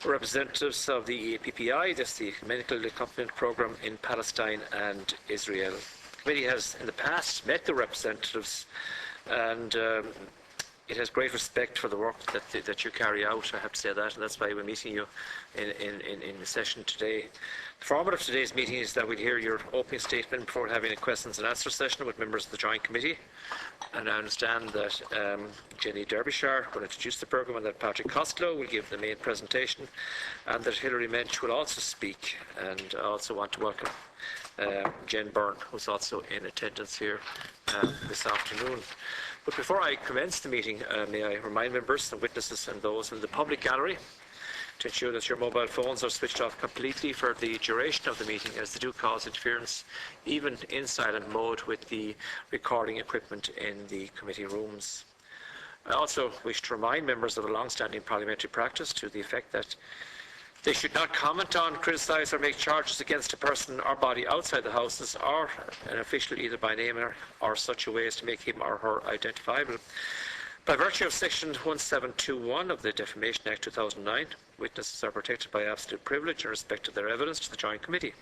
representatives of the EAPPI, that's the Medical Accompaniment Programme in Palestine and Israel. The committee has in the past met the representatives, and it has great respect for the work that you carry out, I have to say that, and that's why we're meeting you in the session today. The format of today's meeting is that we'll hear your opening statement before having a questions and answer session with members of the Joint Committee. And I understand that Jenny Derbyshire will introduce the programme, and that Patrick Costello will give the main presentation, and that Hilary Mensch will also speak. And I also want to welcome Jen Byrne, who's also in attendance here this afternoon. But before I commence the meeting, may I remind members and witnesses and those in the public gallery to ensure that your mobile phones are switched off completely for the duration of the meeting, as they do cause interference, even in silent mode, with the recording equipment in the committee rooms. I also wish to remind members of a long-standing parliamentary practice to the effect that they should not comment on, criticise or make charges against a person or body outside the Houses or an official either by name or such a way as to make him or her identifiable. By virtue of Section 1721 of the Defamation Act 2009, witnesses are protected by absolute privilege in respect of their evidence to the Joint Committee.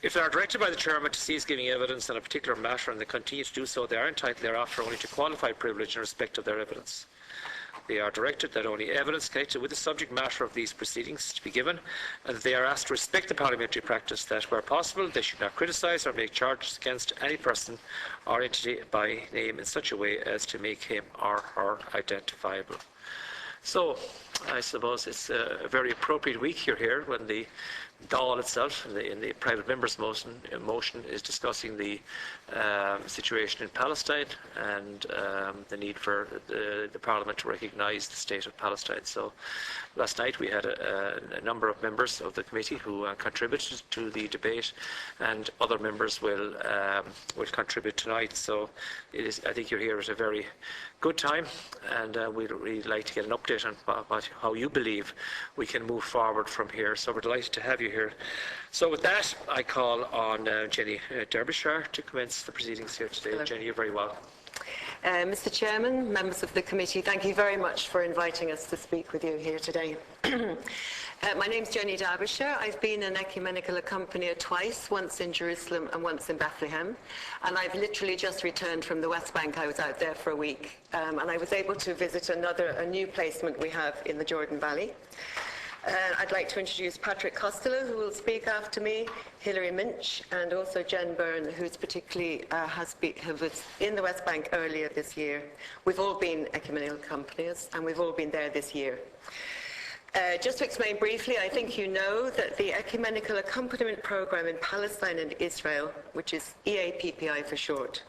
If they are directed by the Chairman to cease giving evidence on a particular matter and they continue to do so, they are entitled thereafter only to qualified privilege in respect of their evidence. They are directed that only evidence connected with the subject matter of these proceedings is to be given, and that they are asked to respect the parliamentary practice that, where possible, they should not criticise or make charges against any person or entity by name in such a way as to make him or her identifiable. So, I suppose it's a very appropriate week you're here when the Dáil itself, in the private members' motion, is discussing the situation in Palestine and the need for the Parliament to recognise the state of Palestine. So last night we had a number of members of the committee who contributed to the debate, and other members will contribute tonight. So I think you're here at a very good time, and we'd really like to get an update on how you believe we can move forward from here. So we're delighted to have you here. So with that, I call on Jenny Derbyshire to commence the proceedings here today. Hello. Jenny, you're very welcome. Mr. Chairman, members of the committee, thank you very much for inviting us to speak with you here today. My name's Jenny Derbyshire. I've been an ecumenical accompanier twice, once in Jerusalem and once in Bethlehem. And I've literally just returned from the West Bank. I was out there for a week. And I was able to visit a new placement we have in the Jordan Valley. I'd like to introduce Patrick Costello, who will speak after me, Hilary Mensch, and also Jen Byrne, who's particularly who was in the West Bank earlier this year. We've all been ecumenical accompaniers, and we've all been there this year. Just to explain briefly, I think you know that the Ecumenical Accompaniment Programme in Palestine and Israel, which is EAPPI for short,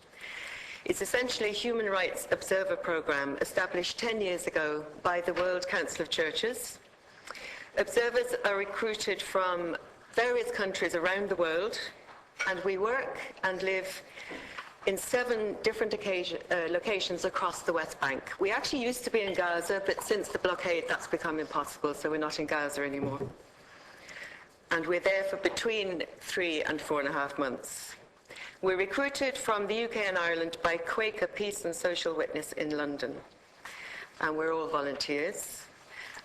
is essentially a human rights observer programme established 10 years ago by the World Council of Churches. Observers are recruited from various countries around the world, and we work and live in 7 different locations across the West Bank. We actually used to be in Gaza, but since the blockade that's become impossible, so we're not in Gaza anymore. And we're there for between 3 and 4.5 months. We're recruited from the UK and Ireland by Quaker Peace and Social Witness in London, and we're all volunteers.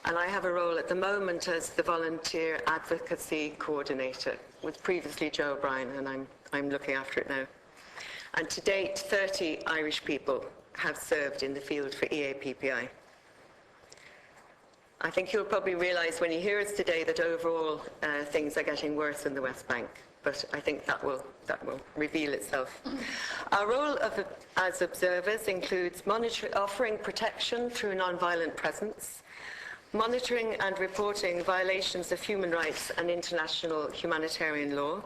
And I have a role at the moment as the Volunteer Advocacy Coordinator, with previously Joe O'Brien, and I'm looking after it now. And to date, 30 Irish people have served in the field for EAPPI. I think you'll probably realise when you hear us today that overall things are getting worse in the West Bank, but I think that will reveal itself. Our role as observers includes offering protection through non-violent presence, monitoring and reporting violations of human rights and international humanitarian law,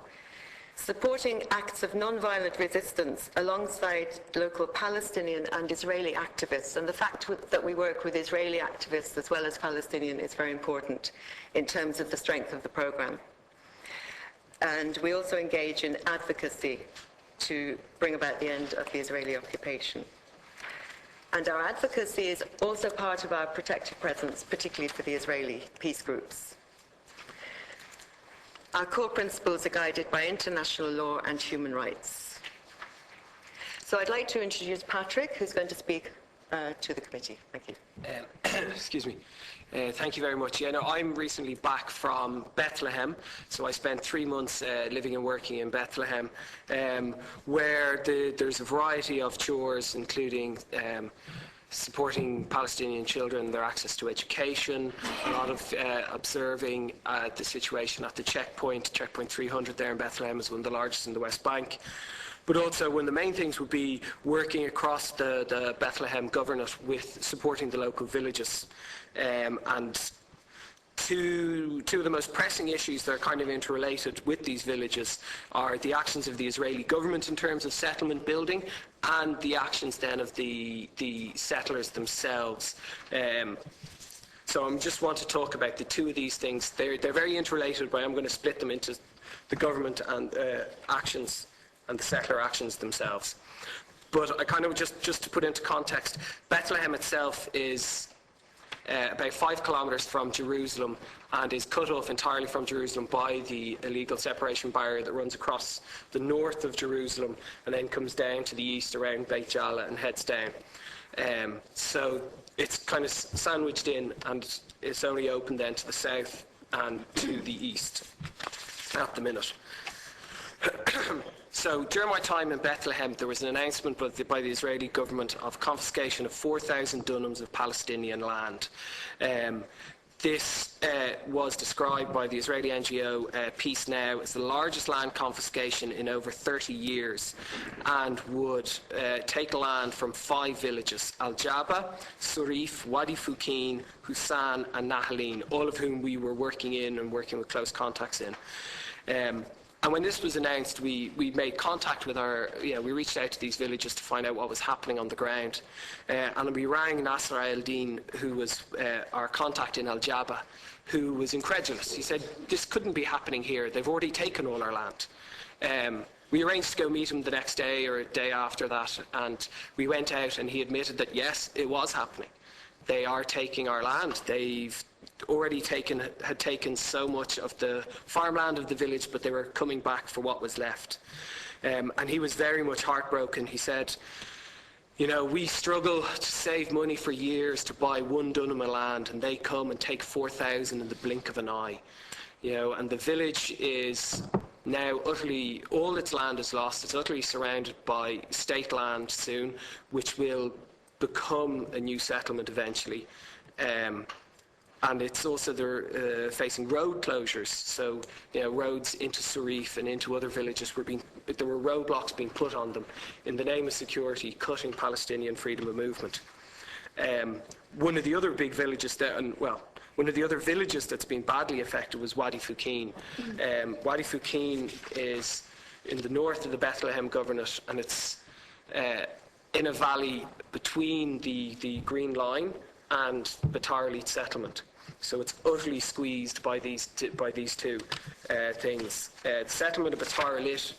supporting acts of non-violent resistance alongside local Palestinian and Israeli activists. And the fact that we work with Israeli activists as well as Palestinian is very important in terms of the strength of the programme. And we also engage in advocacy to bring about the end of the Israeli occupation. And our advocacy is also part of our protective presence, particularly for the Israeli peace groups. Our core principles are guided by international law and human rights. So I'd like to introduce Patrick, who's going to speak to the committee. Thank you. Excuse me. Thank you very much. Yeah, no, I'm recently back from Bethlehem, so I spent 3 months living and working in Bethlehem, where there's a variety of chores, including supporting Palestinian children, their access to education, a lot of observing the situation at the checkpoint 300 there in Bethlehem is one of the largest in the West Bank. But also one of the main things would be working across the Bethlehem Governorate with supporting the local villages. And two of the most pressing issues that are kind of interrelated with these villages are the actions of the Israeli government in terms of settlement building and the actions then of the settlers themselves. So I just want to talk about the two of these things. They're very interrelated, but I'm going to split them into the government and actions and the settler actions themselves. But I kind of just to put into context, Bethlehem itself is about 5 kilometres from Jerusalem and is cut off entirely from Jerusalem by the illegal separation barrier that runs across the north of Jerusalem and then comes down to the east around Beit Jala and heads down. So it's kind of sandwiched in, and it's only open then to the south and to the east at the minute. So during my time in Bethlehem, there was an announcement by the Israeli government of confiscation of 4,000 dunams of Palestinian land. This was described by the Israeli NGO Peace Now as the largest land confiscation in over 30 years and would take land from 5 villages: Al-Jaba, Surif, Wadi Fukin, Hussan and Nahalin, all of whom we were working with close contacts in. And when this was announced, we made contact with we reached out to these villages to find out what was happening on the ground. And we rang Nasser al-Din, who was our contact in Al-Jaba, who was incredulous. He said, this couldn't be happening here. They've already taken all our land. We arranged to go meet him the next day or a day after that, and we went out and he admitted that, yes, it was happening. They are taking our land. They've already had taken so much of the farmland of the village, but they were coming back for what was left. And he was very much heartbroken. He said, we struggle to save money for years to buy 1 dunam of land, and they come and take 4,000 in the blink of an eye. And the village is now all its land is lost. It's utterly surrounded by state land soon, which will become a new settlement eventually. And it's also they're facing road closures. So, roads into Surif and into other villages there were roadblocks being put on them in the name of security, cutting Palestinian freedom of movement. One of the other big villages one of the other villages that's been badly affected was Wadi Fukin. Wadi Fukin is in the north of the Bethlehem Governorate, and it's in a valley between the Green Line and Beitar Illit settlement. So it's utterly squeezed by these two things. The settlement of Beitar Illit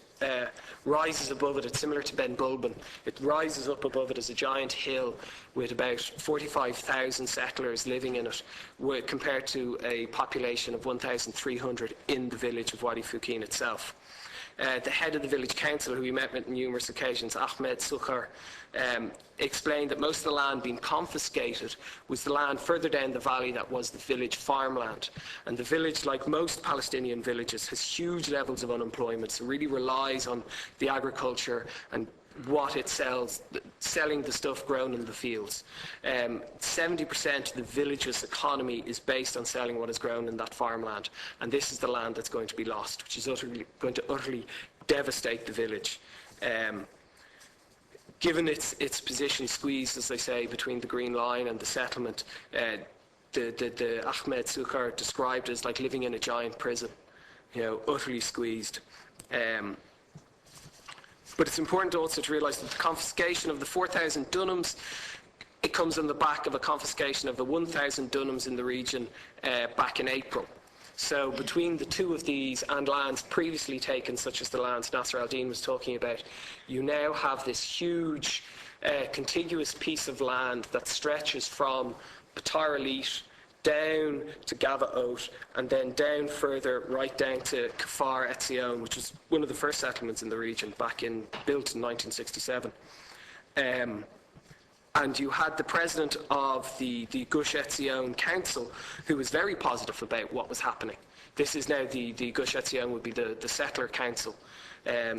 rises above it. It's similar to Ben Bulben. It rises up above it as a giant hill with about 45,000 settlers living in it, compared to a population of 1,300 in the village of Wadi Fukin itself. The head of the village council, who we met with on numerous occasions, Ahmed Sukhar, explained that most of the land being confiscated was the land further down the valley that was the village farmland. And the village, like most Palestinian villages, has huge levels of unemployment, so really relies on the agriculture and what it sells, selling the stuff grown in the fields. 70% of the village's economy is based on selling what is grown in that farmland, and this is the land that's going to be lost, which is going to utterly devastate the village. Given its position squeezed, as they say, between the Green Line and the settlement, the Ahmed Sukhar described it as like living in a giant prison, utterly squeezed. But it's important also to realise that the confiscation of the 4,000 dunams, it comes on the back of a confiscation of the 1,000 dunams in the region back in April. So between the two of these and lands previously taken, such as the lands Nasser al-Din was talking about, you now have this huge contiguous piece of land that stretches from Beitar Illit down to Gava Oat, and then down further, right down to Kfar Etzion, which was one of the first settlements in the region, built in 1967. And And you had the president of the Gush Etzion Council, who was very positive about what was happening. This is now the Gush Etzion would be the settler council.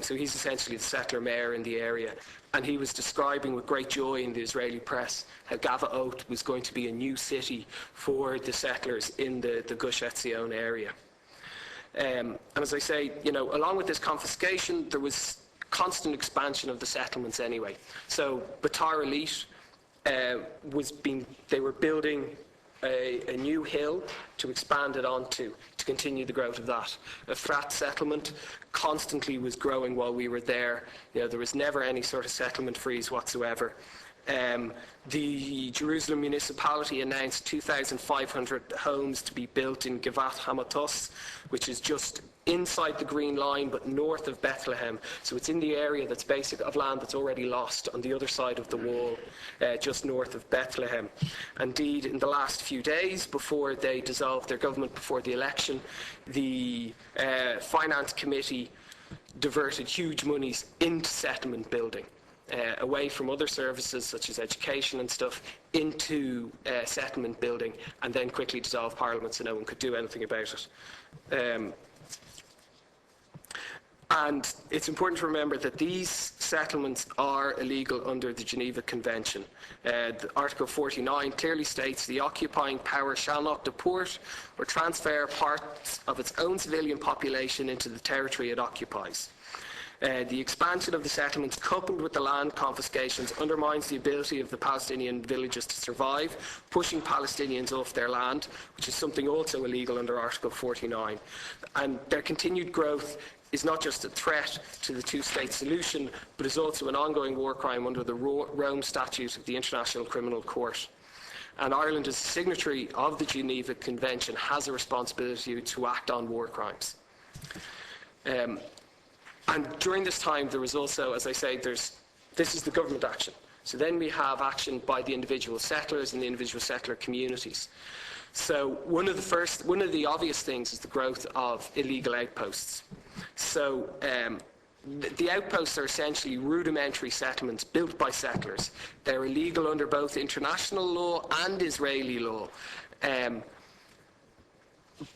So he's essentially the settler mayor in the area. And he was describing with great joy in the Israeli press how Gavaot was going to be a new city for the settlers in the Gush Etzion area. And as I say, along with this confiscation, there was constant expansion of the settlements anyway. So Batar Elite they were building a new hill to expand it onto, to continue the growth of that. A frat settlement constantly was growing while we were there. There was never any sort of settlement freeze whatsoever. The Jerusalem municipality announced 2,500 homes to be built in Givat Hamatos, which is just inside the Green Line but north of Bethlehem. So it's in the area that's of land that's already lost on the other side of the wall, just north of Bethlehem. Indeed, in the last few days before they dissolved their government before the election, the Finance Committee diverted huge monies into settlement building. Away from other services such as education and stuff into settlement building, and then quickly dissolved Parliament so no one could do anything about it. And it's important to remember that these settlements are illegal under the Geneva Convention. Article 49 clearly states the occupying power shall not deport or transfer parts of its own civilian population into the territory it occupies. The expansion of the settlements, coupled with the land confiscations, undermines the ability of the Palestinian villages to survive, pushing Palestinians off their land, which is something also illegal under Article 49. And their continued growth is not just a threat to the two-state solution, but is also an ongoing war crime under the Rome Statute of the International Criminal Court. And Ireland, as a signatory of the Geneva Convention, has a responsibility to act on war crimes. And during this time, there was also, as I say, this is the government action. So then we have action by the individual settlers and the individual settler communities. So one of the obvious things is the growth of illegal outposts. So the outposts are essentially rudimentary settlements built by settlers. They're illegal under both international law and Israeli law.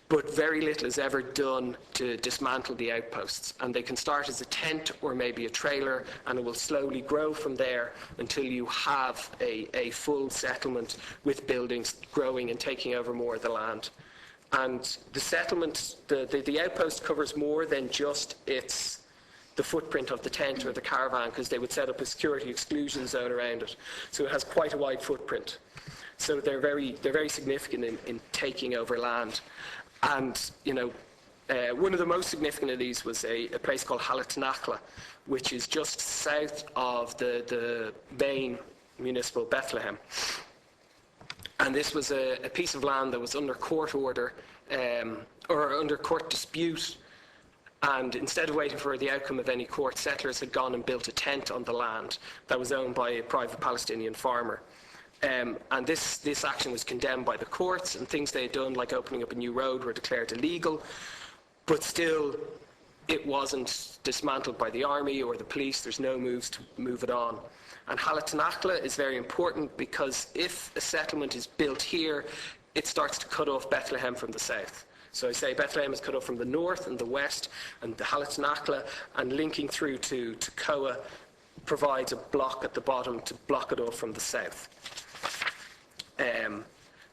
But very little is ever done to dismantle the outposts. And they can start as a tent or maybe a trailer, and it will slowly grow from there until you have a full settlement with buildings growing and taking over more of the land. And the settlement, the outpost covers more than just the footprint of the tent or the caravan, because they would set up a security exclusion zone around it. So it has quite a wide footprint. So they're very significant in taking over land. And, one of the most significant of these was a place called Halatanakla, which is just south of the main municipal Bethlehem. And this was a piece of land that was under court order, or under court dispute. And instead of waiting for the outcome of any court, settlers had gone and built a tent on the land that was owned by a private Palestinian farmer. And this action was condemned by the courts, and things they had done, like opening up a new road, were declared illegal. But still, it wasn't dismantled by the army or the police. There's no moves to move it on. And Halatanakla is very important because if a settlement is built here, it starts to cut off Bethlehem from the south. So I say Bethlehem is cut off from the north and the west, and the Halatanakla, and linking through to Tekoa provides a block at the bottom to block it off from the south.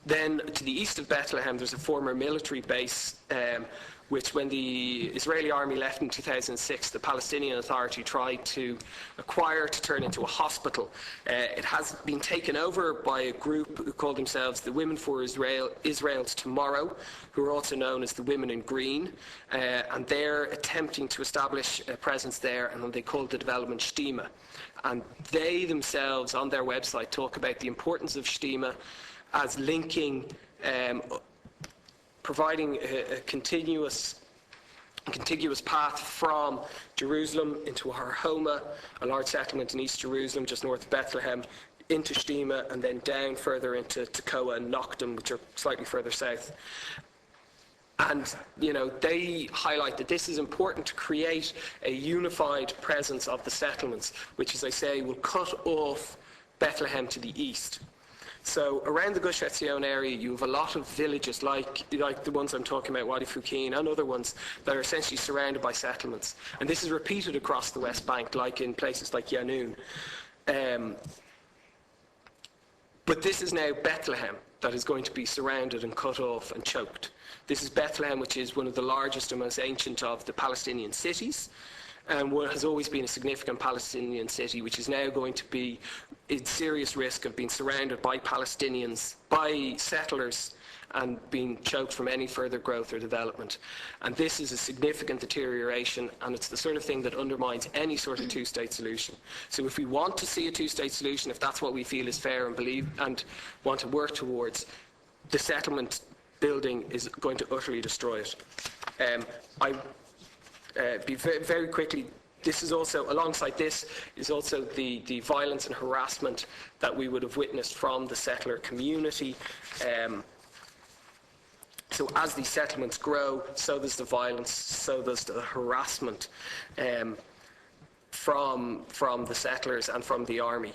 Then to the east of Bethlehem, there's a former military base, which when the Israeli army left in 2006, the Palestinian Authority tried to acquire to turn into a hospital. It has been taken over by a group who call themselves the Women for Israel's Tomorrow, who are also known as the Women in Green, and they're attempting to establish a presence there, and they call the development Shtima. And they themselves, on their website, talk about the importance of Shtima as linking, providing a contiguous path from Jerusalem into Har Homa, a large settlement in East Jerusalem, just north of Bethlehem, into Shtima, and then down further into Tekoa and Nochdam, which are slightly further south. And, they highlight that this is important to create a unified presence of the settlements, which, as I say, will cut off Bethlehem to the east. So around the Gush Etzion area, you have a lot of villages like the ones I'm talking about, Wadi Fukin, and other ones that are essentially surrounded by settlements. And this is repeated across the West Bank, like in places like Yanun. But this is now Bethlehem that is going to be surrounded and cut off and choked. This is Bethlehem, which is one of the largest and most ancient of the Palestinian cities, and what has always been a significant Palestinian city, which is now going to be in serious risk of being surrounded by Palestinians, by settlers, and being choked from any further growth or development. And this is a significant deterioration, and it's the sort of thing that undermines any sort of two-state solution. So if we want to see a two-state solution, if that's what we feel is fair and believe and want to work towards, the settlement building is going to utterly destroy it. Very quickly, this is also, alongside this, is also the violence and harassment that we would have witnessed from the settler community. So as these settlements grow, so does the violence, so does the harassment from the settlers and from the army.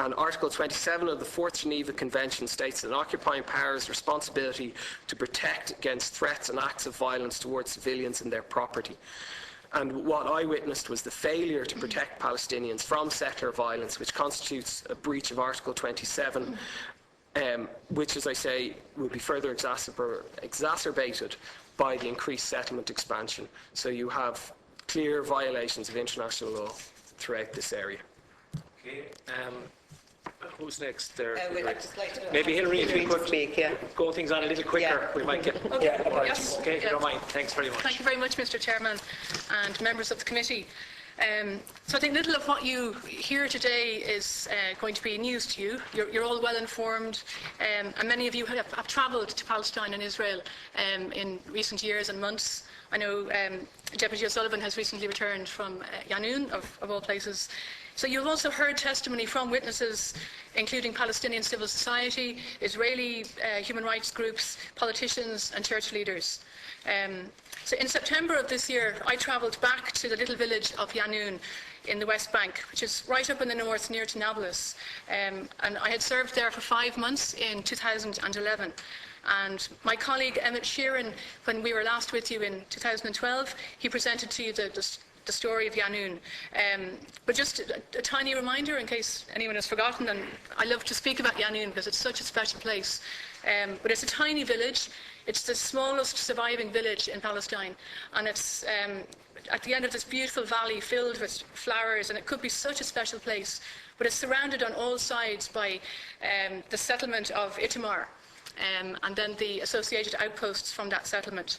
And Article 27 of the Fourth Geneva Convention states that an occupying power's responsibility to protect against threats and acts of violence towards civilians and their property. And what I witnessed was the failure to protect Palestinians from settler violence, which constitutes a breach of Article 27, which, as I say, will be further exacerbated by the increased settlement expansion. So you have clear violations of international law throughout this area. Okay. Who's next there? I'd just like to Maybe Hilary, if we could speak, yeah. go things on a little quicker, we might get... Okay. Right. Yes. Okay, if you don't mind. Thanks very much. Thank you very much, Mr. Chairman and members of the committee. So I think little of what you hear today is going to be news to you. You're all well informed, and many of you have travelled to Palestine and Israel in recent years and months. I know Deputy O'Sullivan has recently returned from Yanun, of all places. So you've also heard testimony from witnesses, including Palestinian civil society, Israeli human rights groups, politicians and church leaders. So in September of this year, I travelled back to the little village of Yanun in the West Bank, which is right up in the north near to Nablus. And I had served there for 5 months in 2011. And my colleague Emmett Sheeran, when we were last with you in 2012, he presented to you the story of Yanun. But just a tiny reminder in case anyone has forgotten, and I love to speak about Yanun because it's such a special place. But it's a tiny village. It's the smallest surviving village in Palestine, and it's at the end of this beautiful valley filled with flowers, and it could be such a special place. But it's surrounded on all sides by the settlement of Itamar, and then the associated outposts from that settlement.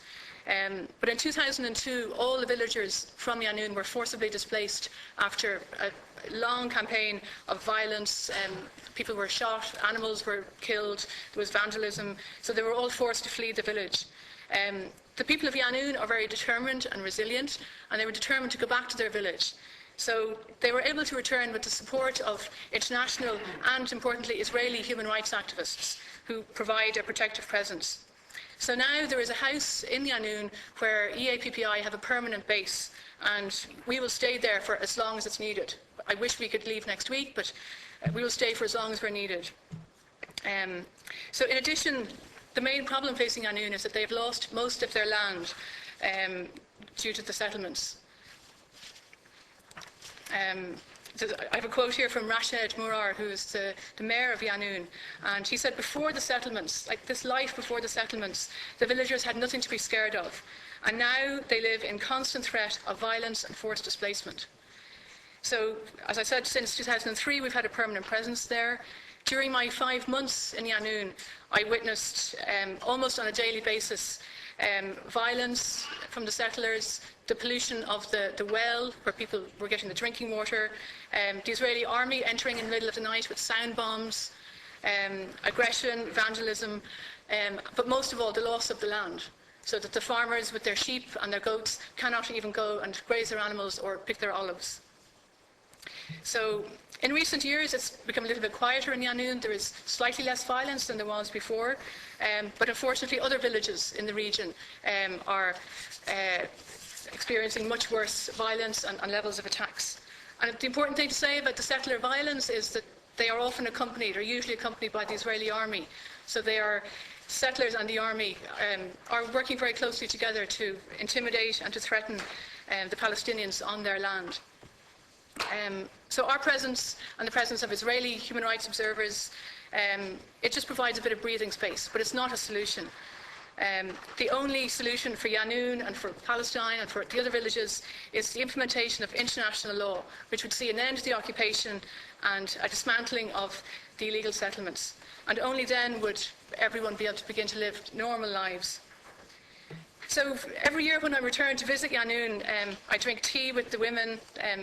But in 2002, all the villagers from Yanun were forcibly displaced after a long campaign of violence. People were shot, animals were killed, there was vandalism, so they were all forced to flee the village. The people of Yanun are very determined and resilient, and they were determined to go back to their village. So they were able to return with the support of international and, importantly, Israeli human rights activists who provide a protective presence. So now there is a house in Yanun where EAPPI have a permanent base, and we will stay there for as long as it's needed. I wish we could leave next week, but we will stay for as long as we're needed. So in addition, the main problem facing Yanun is that they've lost most of their land due to the settlements. I have a quote here from Rashid Murar, who is the mayor of Yanun, and he said, before the settlements, like this life before the settlements, the villagers had nothing to be scared of, and now they live in constant threat of violence and forced displacement. So, as I said, since 2003 we've had a permanent presence there. During my 5 months in Yanun, I witnessed almost on a daily basis violence from the settlers, the pollution of the well where people were getting the drinking water, the Israeli army entering in the middle of the night with sound bombs, aggression, vandalism, but most of all the loss of the land, so that the farmers with their sheep and their goats cannot even go and graze their animals or pick their olives. So in recent years it's become a little bit quieter in Yanun. There is slightly less violence than there was before, but unfortunately other villages in the region are experiencing much worse violence and levels of attacks. And the important thing to say about the settler violence is that they are often accompanied, or usually accompanied, by the Israeli army. So they are settlers and the army are working very closely together to intimidate and to threaten the Palestinians on their land. So our presence and the presence of Israeli human rights observers, it just provides a bit of breathing space, but it's not a solution. The only solution for Yanoun and for Palestine and for the other villages is the implementation of international law, which would see an end to the occupation and a dismantling of the illegal settlements. And only then would everyone be able to begin to live normal lives. So every year when I return to visit Yanoun, I drink tea with the women,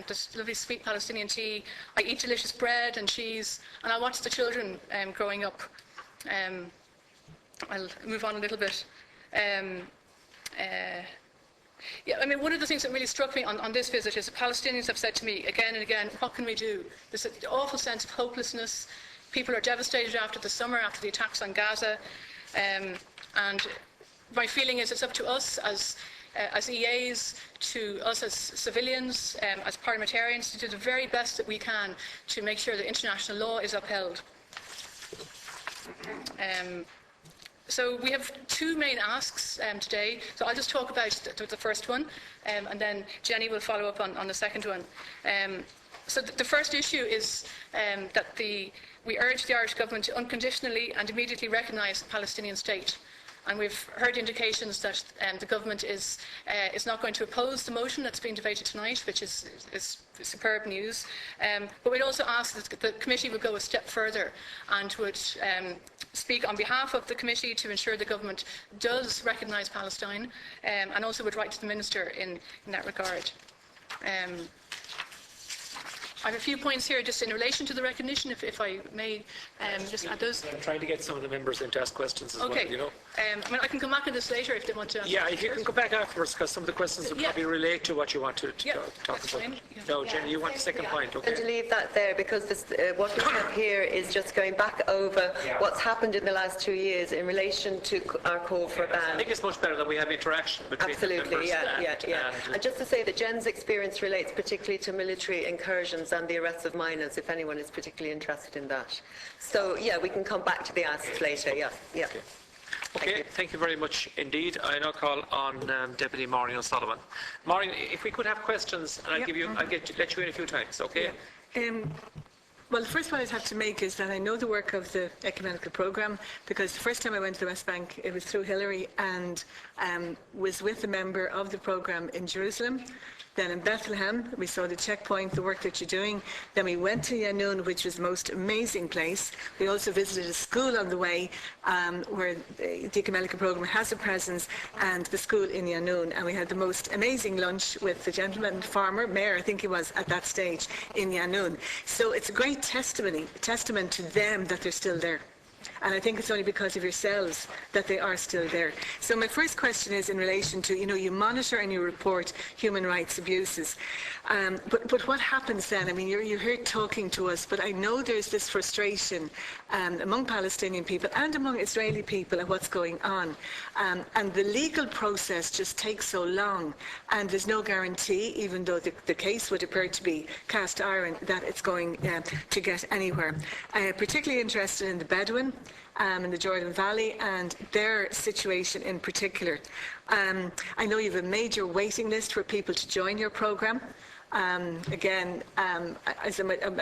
this lovely sweet Palestinian tea. I eat delicious bread and cheese, and I watch the children growing up. I'll move on a little bit. Yeah, I mean, one of the things that really struck me on this visit is the Palestinians have said to me again and again, what can we do? There's an awful sense of hopelessness. People are devastated after the summer, after the attacks on Gaza. And my feeling is it's up to us as EAs, to us as civilians, as parliamentarians, to do the very best that we can to make sure that international law is upheld. So we have two main asks today. So I'll just talk about the first one, and then Jenny will follow up on the second one. So the first issue is that we urge the Irish government to unconditionally and immediately recognise the Palestinian state. And we've heard indications that the government is not going to oppose the motion that's being debated tonight, which is superb news. But we'd also ask that the committee would go a step further and would speak on behalf of the committee to ensure the government does recognise Palestine, and also would write to the Minister in that regard. I have a few points here just in relation to the recognition, if I may just add those. I'm trying to get some of the members in to ask questions as well, you know. I mean, I can come back to this later if they want to ask. Yeah, if you can come back afterwards, because some of the questions will probably relate to what you want to talk about. Fine. No, Jenny, you want the second point, okay? And to leave that there, because what we have here is just going back over what's happened in the last 2 years in relation to our call for a ban. I think it's much better that we have interaction between the members. Absolutely, and just to say that Jen's experience relates particularly to military incursions and the arrests of minors, if anyone is particularly interested in that. So, yeah, we can come back to the asks later, Okay, thank you very much indeed. I now call on Deputy Maureen O'Sullivan. Maureen, if we could have questions, and I'll let you in a few times, okay? Well, the first point I'd have to make is that I know the work of the ecumenical programme, because the first time I went to the West Bank, it was through Hillary, and was with a member of the programme in Jerusalem. Then in Bethlehem, we saw the checkpoint, the work that you're doing. Then we went to Yanoun, which was the most amazing place. We also visited a school on the way where the ecumenical programme has a presence, and the school in Yanoun. And we had the most amazing lunch with the gentleman farmer, mayor, I think he was at that stage, in Yanoun. So it's a great testament to them that they're still there. And I think it's only because of yourselves that they are still there. So my first question is in relation to, you monitor and you report human rights abuses. But what happens then? I mean, you're here talking to us, but I know there's this frustration among Palestinian people and among Israeli people at what's going on. And the legal process just takes so long, and there's no guarantee, even though the case would appear to be cast iron, that it's going to get anywhere. Particularly interested in the Bedouin in the Jordan Valley and their situation in particular. I know you have a major waiting list for people to join your programme. Again, I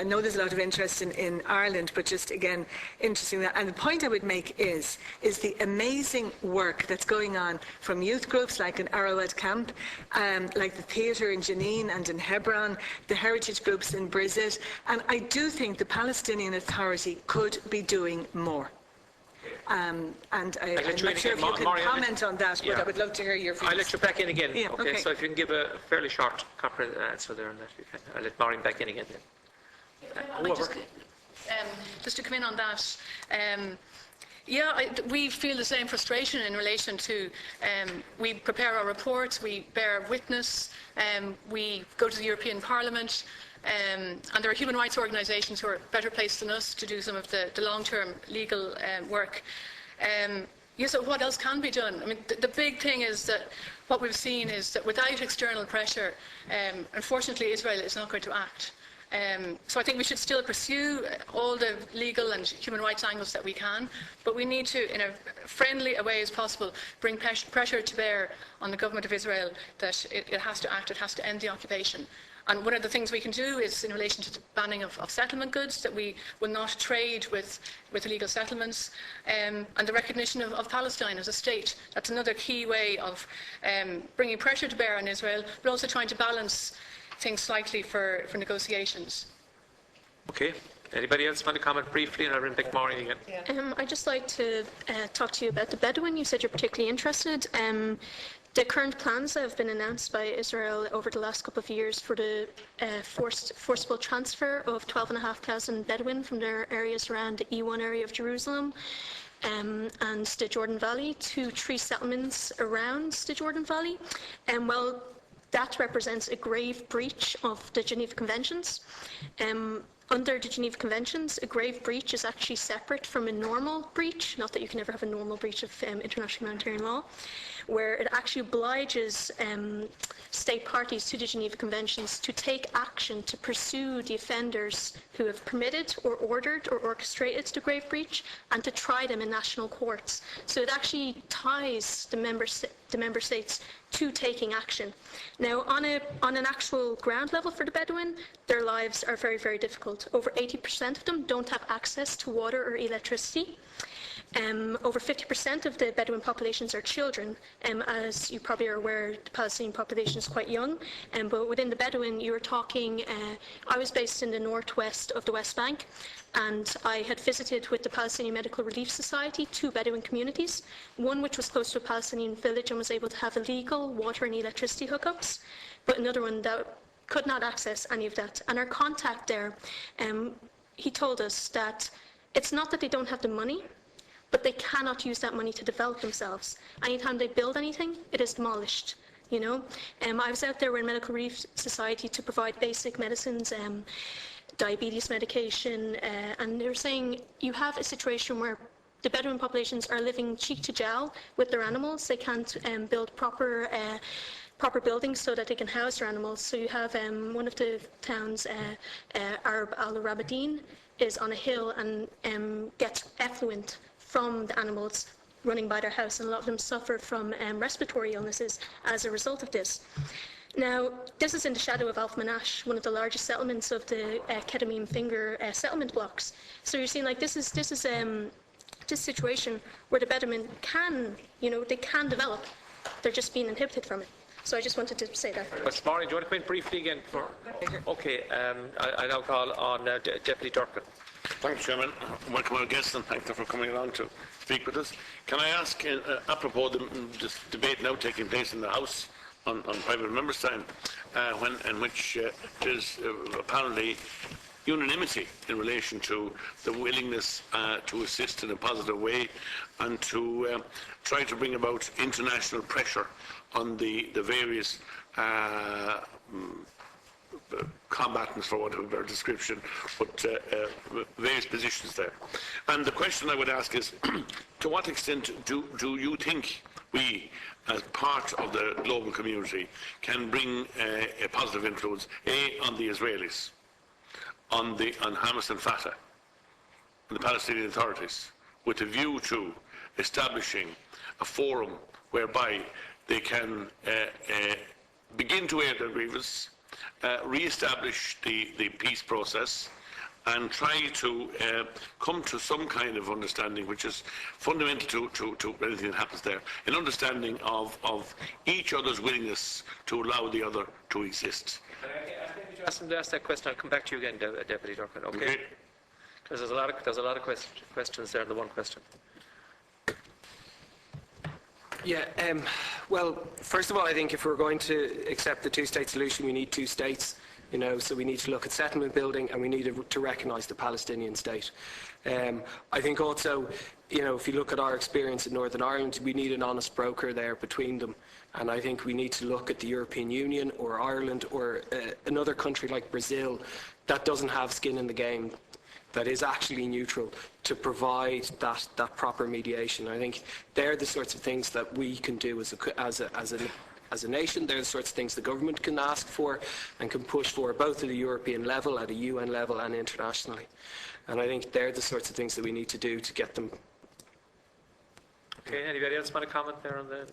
know there's a lot of interest in Ireland, but just again, interesting that. And the point I would make is the amazing work that's going on from youth groups like in Arrowhead Camp, like the theatre in Jenin and in Hebron, the heritage groups in Brizet. And I do think the Palestinian Authority could be doing more. And I'm not sure if you can comment on that, but I would love to hear your views. I'll let you back in again. Yeah, okay. So if you can give a fairly short comprehensive answer there, and that you can. I'll let Maureen back in again then. Just to come in on that, we feel the same frustration in relation to, we prepare our reports, we bear witness, we go to the European Parliament, and there are human rights organisations who are better placed than us to do some of the long-term legal work. So what else can be done? I mean, the big thing is that what we've seen is that without external pressure, unfortunately, Israel is not going to act. So I think we should still pursue all the legal and human rights angles that we can, but we need to, in a friendly a way as possible, bring pressure to bear on the government of Israel that it has to act, it has to end the occupation. And one of the things we can do is in relation to the banning of settlement goods, that we will not trade with illegal settlements, and the recognition of Palestine as a state. That's another key way of bringing pressure to bear on Israel, but also trying to balance things slightly for negotiations. Okay. Anybody else want to comment briefly? And I'll bring Vic Moran again. I'd just like to talk to you about the Bedouin. You said you're particularly interested. The current plans that have been announced by Israel over the last couple of years for the forcible transfer of 12,500 Bedouin from their areas around the E1 area of Jerusalem and the Jordan Valley to 3 settlements around the Jordan Valley. Well, that represents a grave breach of the Geneva Conventions. Under the Geneva Conventions, a grave breach is actually separate from a normal breach, not that you can ever have a normal breach of international humanitarian law, where it actually obliges state parties to the Geneva Conventions to take action to pursue the offenders who have permitted or ordered or orchestrated the grave breach and to try them in national courts. So it actually ties the member states to taking action. Now, on an actual ground level for the Bedouin, their lives are very, very difficult. Over 80% of them don't have access to water or electricity. Over 50% of the Bedouin populations are children. As you probably are aware, the Palestinian population is quite young. But within the Bedouin, you were talking, I was based in the northwest of the West Bank, and I had visited with the Palestinian Medical Relief Society 2 Bedouin communities, one which was close to a Palestinian village and was able to have illegal water and electricity hookups, but another one that could not access any of that. And our contact there, he told us that it's not that they don't have the money, but they cannot use that money to develop themselves. Anytime they build anything, it is demolished. You know, I was out there with Medical Relief Society to provide basic medicines, diabetes medication, and they were saying you have a situation where the Bedouin populations are living cheek to jowl with their animals. They can't build proper buildings so that they can house their animals. So you have one of the towns, Arab al-Rabadin, is on a hill and gets effluent from the animals running by their house, and a lot of them suffer from respiratory illnesses as a result of this. Now, this is in the shadow of Alf-Manash, one of the largest settlements of the Kedemim Finger settlement blocks. So you're seeing like this situation where the Bedouin can, they can develop. They're just being inhibited from it. So I just wanted to say that. Mr. Moran, do you want to come in briefly again? Okay, I now call on Deputy Durkin. Thank you, Chairman. Welcome our guests and thank them for coming along to speak with us. Can I ask, apropos this debate now taking place in the House on private members' time, in which there's apparently unanimity in relation to the willingness to assist in a positive way and to try to bring about international pressure on the various combatants, for want of a better description, but various positions there. And the question I would ask is, to what extent do you think we, as part of the global community, can bring a positive influence, on the Israelis, on Hamas and Fatah, and the Palestinian authorities, with a view to establishing a forum whereby they can begin to air their grievance, re-establish the peace process, and try to come to some kind of understanding which is fundamental to anything that happens there, an understanding of each other's willingness to allow the other to exist. I think you asked him to ask that question. I'll come back to you again, Deputy Durkin. Okay? Because there's a lot of questions there in the one question. Yeah, well, first of all, I think if we're going to accept the two-state solution, we need 2 states, so we need to look at settlement building and we need to recognise the Palestinian state. I think also, if you look at our experience in Northern Ireland, we need an honest broker there between them. And I think we need to look at the European Union or Ireland or another country like Brazil that doesn't have skin in the game, that is actually neutral, to provide that proper mediation. I think they're the sorts of things that we can do as as a nation. They're the sorts of things the government can ask for and can push for, both at a European level, at a UN level and internationally. And I think they're the sorts of things that we need to do to get them. Okay, anybody else want to comment there on the...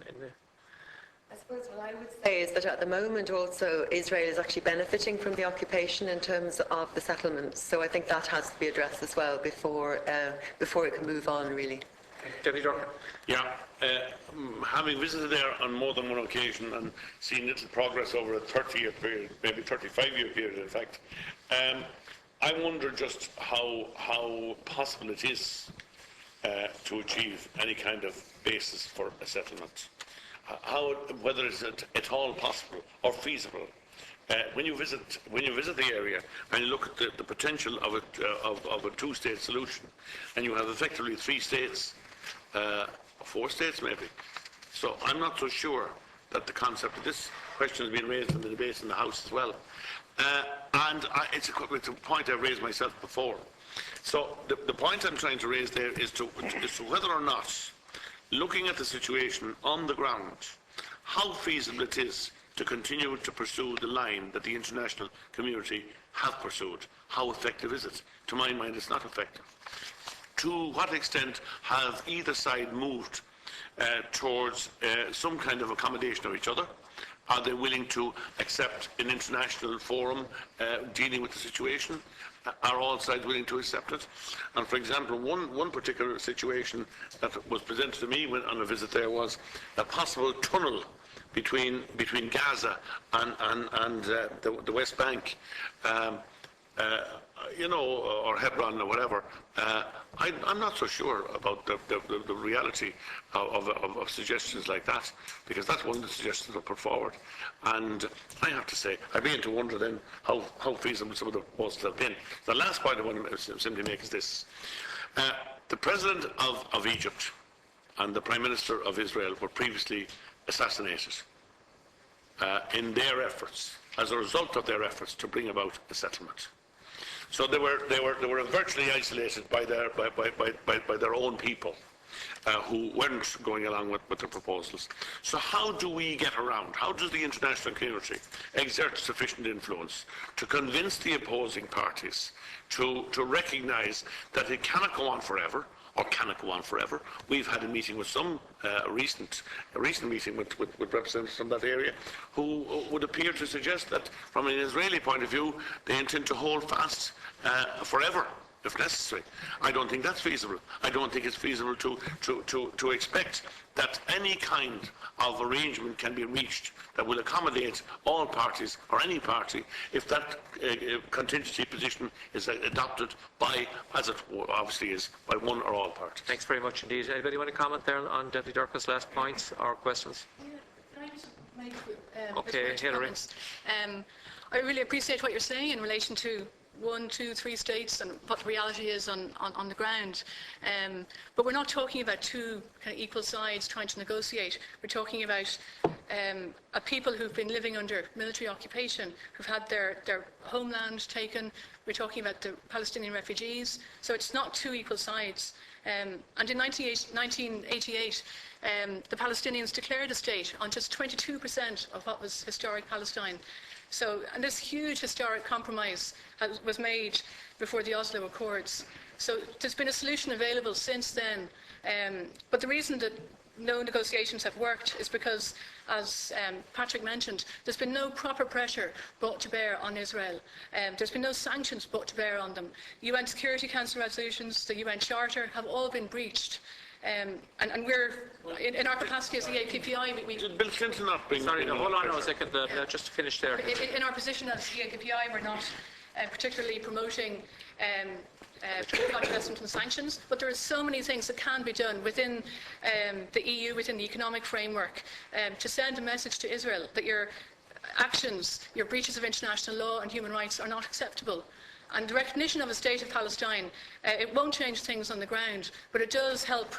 I suppose what I would say is that at the moment also Israel is actually benefiting from the occupation in terms of the settlements. So I think that has to be addressed as well before it can move on, really. Deputy Director. Yeah, having visited there on more than one occasion and seen little progress over a 30-year period, maybe 35-year period in fact, I wonder just how possible it is to achieve any kind of basis for a settlement. Whether it's at all possible or feasible. When you visit the area and you look at the potential of a two-state solution, and you have effectively 3 states, 4 states maybe. So I'm not so sure that the concept of this question has been raised in the debates in the House as well. It's a point I've raised myself before. So the point I'm trying to raise there is to whether or not, looking at the situation on the ground, how feasible it is to continue to pursue the line that the international community have pursued. How effective is it? To my mind, it's not effective. To what extent have either side moved towards some kind of accommodation of each other? Are they willing to accept an international forum dealing with the situation? Are all sides willing to accept it? And for example, one particular situation that was presented to me on a visit there was a possible tunnel between Gaza and the West Bank, or Hebron or whatever. I'm not so sure about the reality of suggestions like that, because that's one of the suggestions that were put forward. And I have to say, I begin to wonder then how feasible some of the proposals have been. The last point I want to simply make is this. The President of Egypt and the Prime Minister of Israel were previously assassinated in their efforts, as a result of their efforts to bring about a settlement. So they were virtually isolated by their own people who weren't going along with the proposals. So how do we get around? How does the international community exert sufficient influence to convince the opposing parties to recognise that it cannot go on forever? Or cannot go on forever. We've had a meeting with some recent meeting with representatives from that area who would appear to suggest that, from an Israeli point of view, they intend to hold fast forever, if necessary. I don't think that's feasible. I don't think it's feasible to expect that any kind of arrangement can be reached that will accommodate all parties or any party if that contingency position is adopted by, as it obviously is, by one or all parties. Thanks very much indeed. Anybody want to comment there on Deputy Durkan's last points or questions? Yeah, can I just make Okay, Hilary. I really appreciate what you're saying in relation to 1, 2, 3 states and what the reality is on the ground. But we're not talking about 2 kind of equal sides trying to negotiate. We're talking about a people who've been living under military occupation, who've had their homeland taken. We're talking about the Palestinian refugees. So it's not 2 equal sides. And in 1988, the Palestinians declared a state on just 22% of what was historic Palestine. So, and this huge historic compromise was made before the Oslo Accords. So there's been a solution available since then. But the reason that no negotiations have worked is because, as Patrick mentioned, there's been no proper pressure brought to bear on Israel. There's been no sanctions brought to bear on them. UN Security Council resolutions, the UN Charter have all been breached. And we're, in our capacity as the EAPPI, Did Bill Clinton not bring... Sorry, no, hold on a second, just to finish there. in our position as the EAPPI, we're not particularly promoting divestment and sanctions, but there are so many things that can be done within the EU, within the economic framework, to send a message to Israel that your actions, your breaches of international law and human rights are not acceptable. And the recognition of a state of Palestine, it won't change things on the ground, but it does help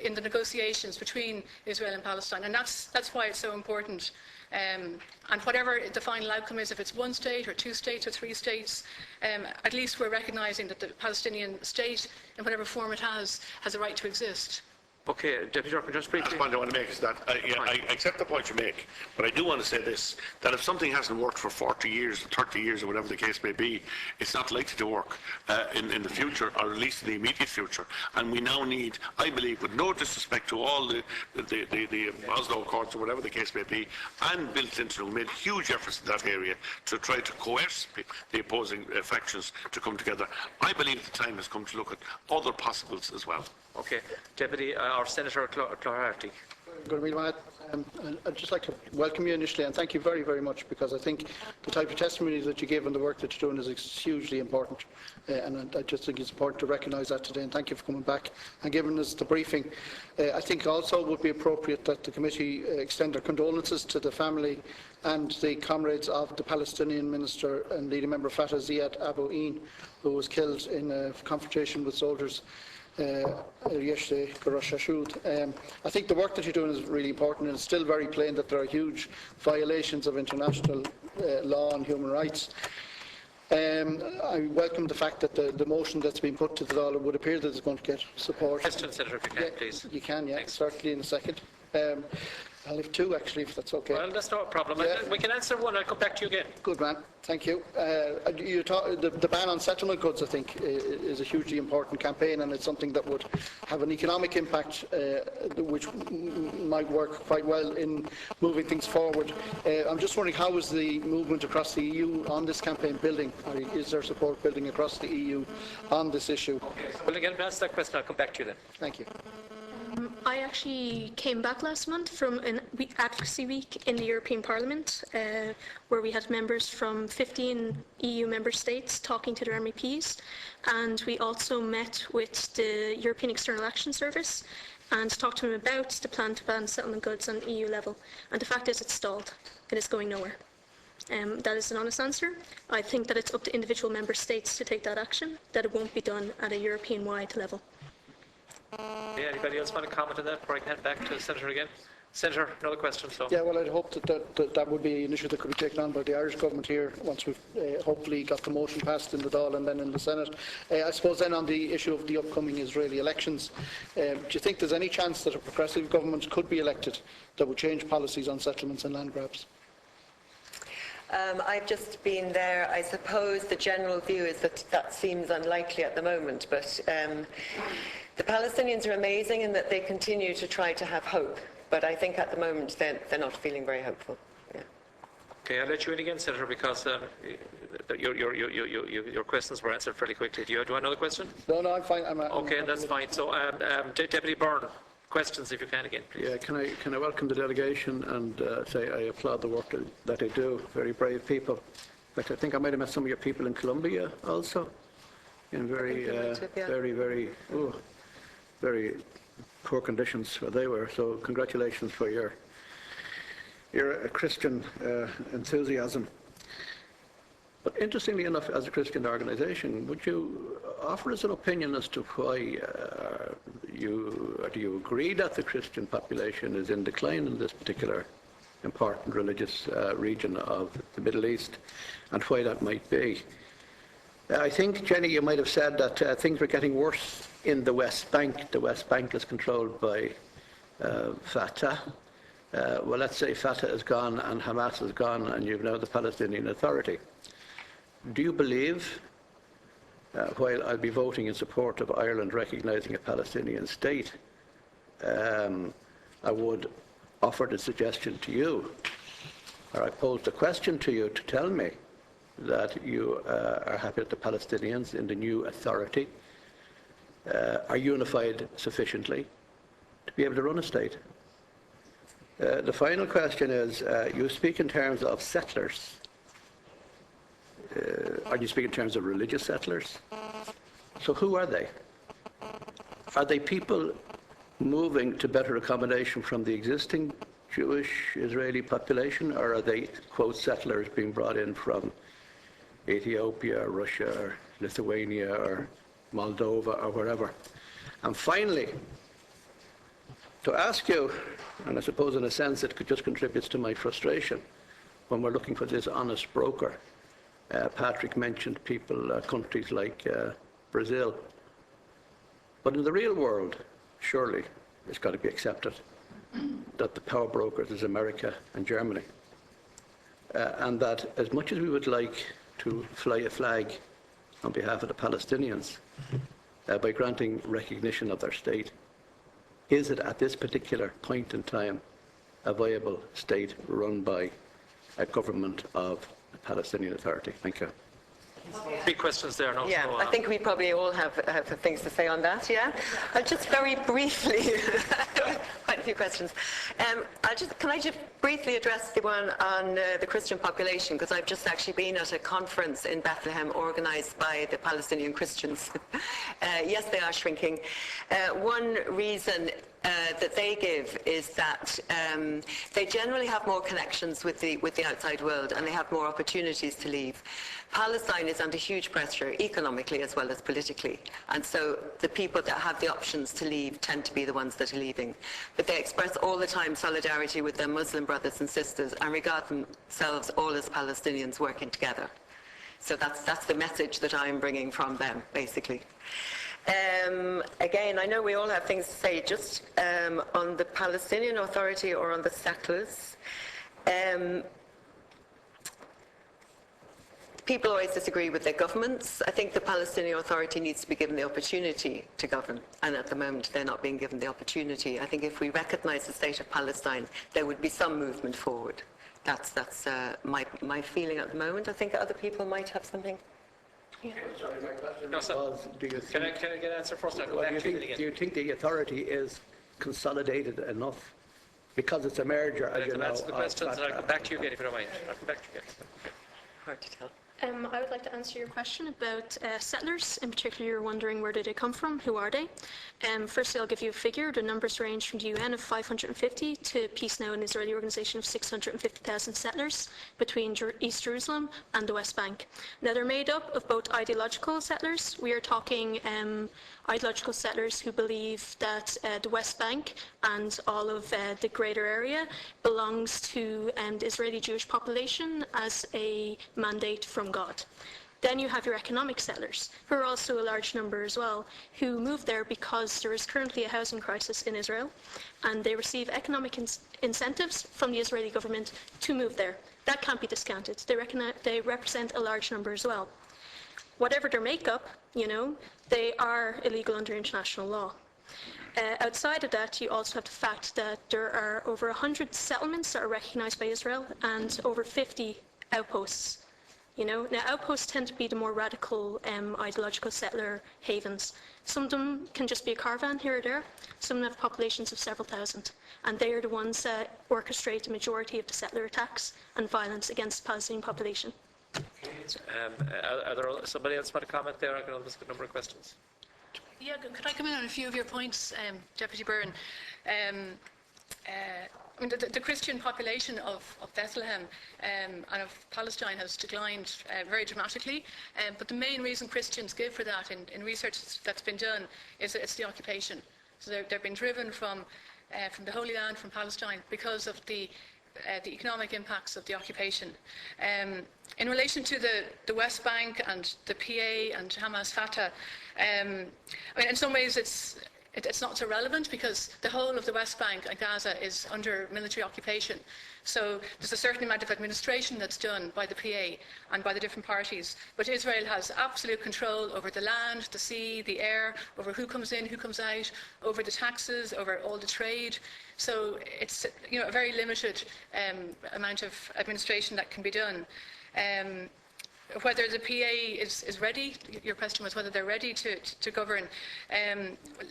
in the negotiations between Israel and Palestine, and that's why it's so important. And whatever the final outcome is, if it's 1 state or 2 states or 3 states, at least we're recognising that the Palestinian state, in whatever form it has a right to exist. Okay, Deputy Director, just briefly. The point I want to make is that I accept the point you make, but I do want to say this, that if something hasn't worked for 40 years, 30 years, or whatever the case may be, it's not likely to work in the future, or at least in the immediate future. And we now need, I believe, with no disrespect to all the Oslo Accords, or whatever the case may be, and Bill Clinton, who made huge efforts in that area to try to coerce the opposing factions to come together, I believe the time has come to look at other possibles as well. Okay, Deputy, or Senator Clogherty. I'd just like to welcome you initially and thank you very, very much, because I think the type of testimony that you give and the work that you're doing is hugely important, and I just think it's important to recognise that today, and thank you for coming back and giving us the briefing. I think also it would be appropriate that the committee extend their condolences to the family and the comrades of the Palestinian minister and leading member of Fatah, Ziad Abu Ain, who was killed in a confrontation with soldiers yesterday. I think the work that you're doing is really important, and it's still very plain that there are huge violations of international law and human rights. I welcome the fact that the motion that's been put to the Dáil would appear that it's going to get support. Question, Senator, if you can, please. You can, yeah, Thanks. Certainly in a second. I'll have two, actually, if that's okay. Well, that's no problem. Yeah. We can answer one. I'll come back to you again. Good man, thank you. The ban on settlement goods, I think, is a hugely important campaign, and it's something that would have an economic impact, which might work quite well in moving things forward. I'm just wondering, how is the movement across the EU on this campaign building? Or is there support building across the EU on this issue? Well, again, to answer that question, I'll come back to you then. Thank you. I actually came back last month from an advocacy week in the European Parliament, where we had members from 15 EU member states talking to their MEPs, and we also met with the European External Action Service and talked to them about the plan to ban settlement goods on EU level. And the fact is, it's stalled. It is going nowhere. That is an honest answer. I think that it's up to individual member states to take that action, that it won't be done at a European-wide level. Yeah, anybody else want to comment on that before I hand back to the Senator again? Senator, another question. So. Yeah, well, I'd hope that would be an issue that could be taken on by the Irish government here once we've hopefully got the motion passed in the Dáil and then in the Senate. I suppose then on the issue of the upcoming Israeli elections, do you think there's any chance that a progressive government could be elected that would change policies on settlements and land grabs? I've just been there. I suppose the general view is that that seems unlikely at the moment, but the Palestinians are amazing in that they continue to try to have hope, but I think at the moment they're not feeling very hopeful. Yeah. Okay, I'll let you in again, Senator, because your questions were answered fairly quickly. Do you have another question? No, I'm fine. Okay, that's fine. So, Deputy Byrne, questions if you can again, please. Yeah, can I welcome the delegation and say I applaud the work that they do. Very brave people. But I think I might have met some of your people in Colombia also, in very poor conditions where they were. So congratulations for your Christian enthusiasm. But interestingly enough, as a Christian organisation, would you offer us an opinion as to why do you agree that the Christian population is in decline in this particular important religious region of the Middle East, and why that might be? I think, Jenny, you might have said that things were getting worse in the West Bank. The West Bank is controlled by Fatah. Well, let's say Fatah is gone and Hamas is gone, and you've now the Palestinian Authority. Do you believe, while I'll be voting in support of Ireland recognising a Palestinian state, I would offer the suggestion to you, or I pose the question to you to tell me that you are happy that the Palestinians in the new authority are unified sufficiently to be able to run a state. The final question is, you speak in terms of settlers. Or do you speak in terms of religious settlers? So who are they? Are they people moving to better accommodation from the existing Jewish Israeli population, or are they, quote, settlers being brought in from Ethiopia, or Russia, or Lithuania, or Moldova, or wherever? And finally, to ask you, and I suppose in a sense it just contributes to my frustration when we're looking for this honest broker. Patrick mentioned countries like Brazil. But in the real world, surely, it's got to be accepted that the power brokers is America and Germany. And that as much as we would like to fly a flag on behalf of the Palestinians by granting recognition of their state, is it at this particular point in time a viable state run by a government of the Palestinian Authority? Thank you. 3 questions there. No? Yeah, So, I think we probably all have things to say on that, yeah? Just very briefly, quite a few questions. Can I just briefly address the one on the Christian population, because I've just actually been at a conference in Bethlehem organised by the Palestinian Christians. Yes, they are shrinking. One reason that they give is that they generally have more connections with the outside world, and they have more opportunities to leave. Palestine is under huge pressure economically as well as politically, and so the people that have the options to leave tend to be the ones that are leaving. But they express all the time solidarity with their Muslim brothers and sisters and regard themselves all as Palestinians working together. So that's the message that I'm bringing from them, basically. Again, I know we all have things to say, just on the Palestinian Authority or on the settlers. People always disagree with their governments. I think the Palestinian Authority needs to be given the opportunity to govern, and at the moment they're not being given the opportunity. I think if we recognise the state of Palestine, there would be some movement forward. That's my feeling at the moment. I think other people might have something. Yeah. No, so, can I get an answer first? I'll go back to it again. Do you think the authority is consolidated enough? Because it's a merger, as you know. Answer the questions, and I'll come back to you again if you don't mind. I'll come back to you again. Hard to tell. I would like to answer your question about settlers. In particular, you're wondering where do they come from, who are they? Firstly, I'll give you a figure. The numbers range from the UN of 550 to Peace Now, an Israeli organisation of 650,000 settlers between East Jerusalem and the West Bank. Now, they're made up of both ideological settlers. We are talking ideological settlers who believe that the West Bank and all of the greater area belongs to the Israeli Jewish population as a mandate from God. Then you have your economic settlers, who are also a large number as well, who move there because there is currently a housing crisis in Israel, and they receive economic incentives from the Israeli government to move there. That can't be discounted. They represent a large number as well. Whatever their makeup, they are illegal under international law. Outside of that, you also have the fact that there are over 100 settlements that are recognised by Israel and over 50 outposts. Now outposts tend to be the more radical ideological settler havens. Some of them can just be a caravan here or there. Some have populations of several thousand, and they are the ones that orchestrate the majority of the settler attacks and violence against the Palestinian population. Are there somebody else want to comment there? I can always get a number of questions. Yeah, could I come in on a few of your points, Deputy Byrne? I mean, the Christian population of Bethlehem and of Palestine has declined very dramatically, but the main reason Christians give for that in research that's been done is that it's the occupation. So they've been driven from the Holy Land, from Palestine, because of the economic impacts of the occupation. In relation to the West Bank and the PA and Hamas Fatah, I mean, in some ways it's not so relevant because the whole of the West Bank and Gaza is under military occupation. So there's a certain amount of administration that's done by the PA and by the different parties. But Israel has absolute control over the land, the sea, the air, over who comes in, who comes out, over the taxes, over all the trade. So it's a very limited amount of administration that can be done. Whether the PA is ready, your question was whether they're ready to govern,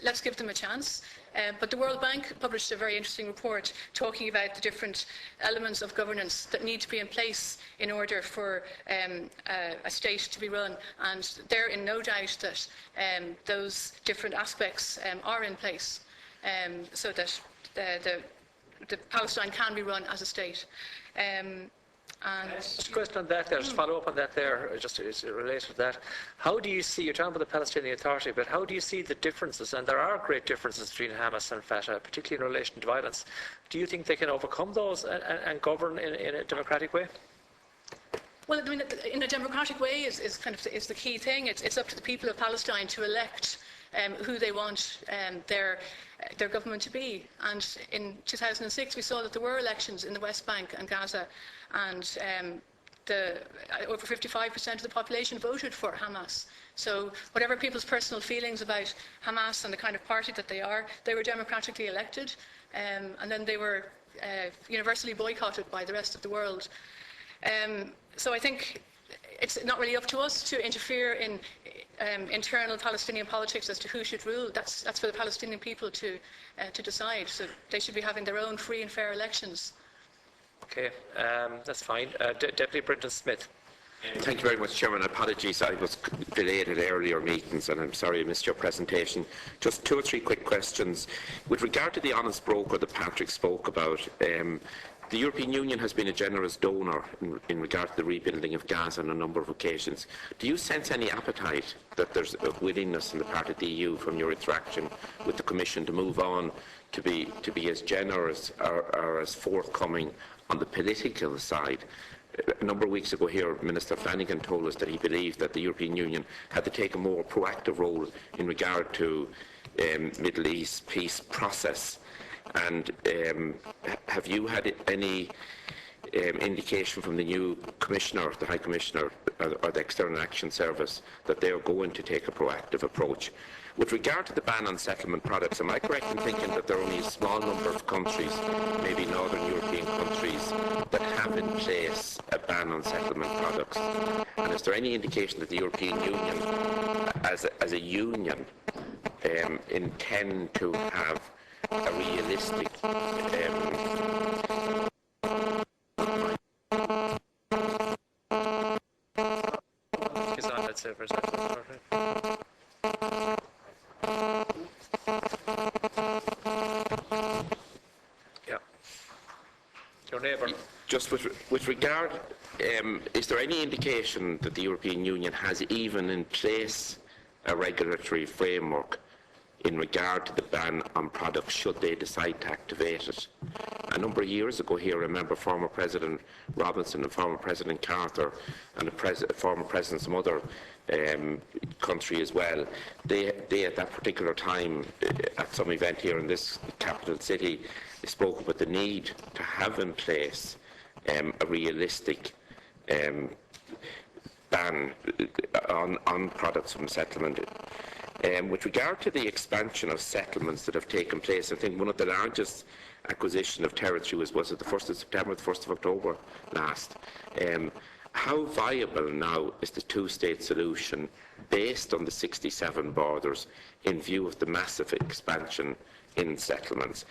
let's give them a chance. But the World Bank published a very interesting report talking about the different elements of governance that need to be in place in order for a state to be run. And they're in no doubt that those different aspects are in place so that the Palestine can be run as a state. Just a question on that there, just follow up on that there, just is related to that. How do you see, you're talking about the Palestinian Authority, but how do you see the differences, and there are great differences between Hamas and Fatah, particularly in relation to violence. Do you think they can overcome those and govern in a democratic way? Well, I mean, in a democratic way is the key thing. It's up to the people of Palestine to elect who they want their government to be. And in 2006, we saw that there were elections in the West Bank and Gaza, and over 55% of the population voted for Hamas. So whatever people's personal feelings about Hamas and the kind of party that they were democratically elected, and then they were universally boycotted by the rest of the world. So I think it's not really up to us to interfere in internal Palestinian politics as to who should rule. That's for the Palestinian people to decide. So they should be having their own free and fair elections. Okay, that's fine. Deputy Brendan Smith. Thank you very much, Chairman. Apologies, I was delayed at earlier meetings and I'm sorry I missed your presentation. Just 2 or 3 quick questions. With regard to the honest broker that Patrick spoke about, the European Union has been a generous donor in regard to the rebuilding of Gaza on a number of occasions. Do you sense any appetite that there's a willingness on the part of the EU from your interaction with the Commission to move on to be as generous or as forthcoming on the political side? A number of weeks ago here, Minister Flanagan told us that he believed that the European Union had to take a more proactive role in regard to Middle East peace process. And have you had any indication from the new Commissioner, the High Commissioner, or the External Action Service, that they are going to take a proactive approach? With regard to the ban on settlement products, am I correct in thinking that there are only a small number of countries, maybe Northern European countries, that have in place a ban on settlement products? And is there any indication that the European Union, as a union, intend to have a realistic Is on that server, is that yeah. Your neighbour. Just with regard, is there any indication that the European Union has even in place a regulatory framework in regard to the ban on products should they decide to activate it? A number of years ago here, I remember former President Robinson and former President Carter and the former President's mother country as well, they at that particular time at some event here in this capital city spoke about the need to have in place a realistic ban on products from settlement. With regard to the expansion of settlements that have taken place, I think one of the largest acquisition of territory was it the 1st of September, the 1st of October last. How viable now is the two-state solution based on the 67 borders in view of the massive expansion in settlements?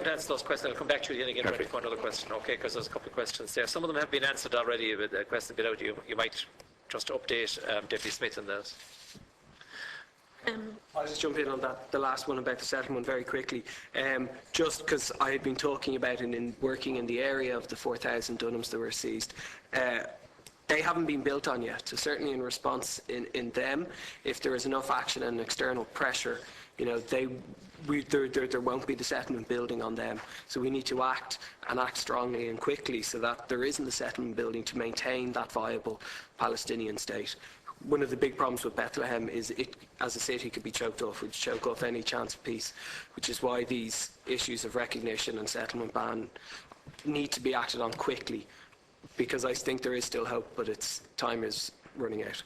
Answer those questions. I'll come back to you again for another question, okay? Because there's a couple of questions there. Some of them have been answered already, but a question bit out. You might just update Deputy Smith on those. I'll just jump in on that, the last one about the settlement very quickly. Just because I had been talking about in working in the area of the 4,000 dunhams that were seized, they haven't been built on yet. So certainly in response in them, if there is enough action and external pressure, you know, there won't be the settlement building on them. So we need to act strongly and quickly so that there isn't the settlement building to maintain that viable Palestinian state. One of the big problems with Bethlehem is it, as a city, could be choked off, would choke off any chance of peace, which is why these issues of recognition and settlement ban need to be acted on quickly, because I think there is still hope, but its time is running out.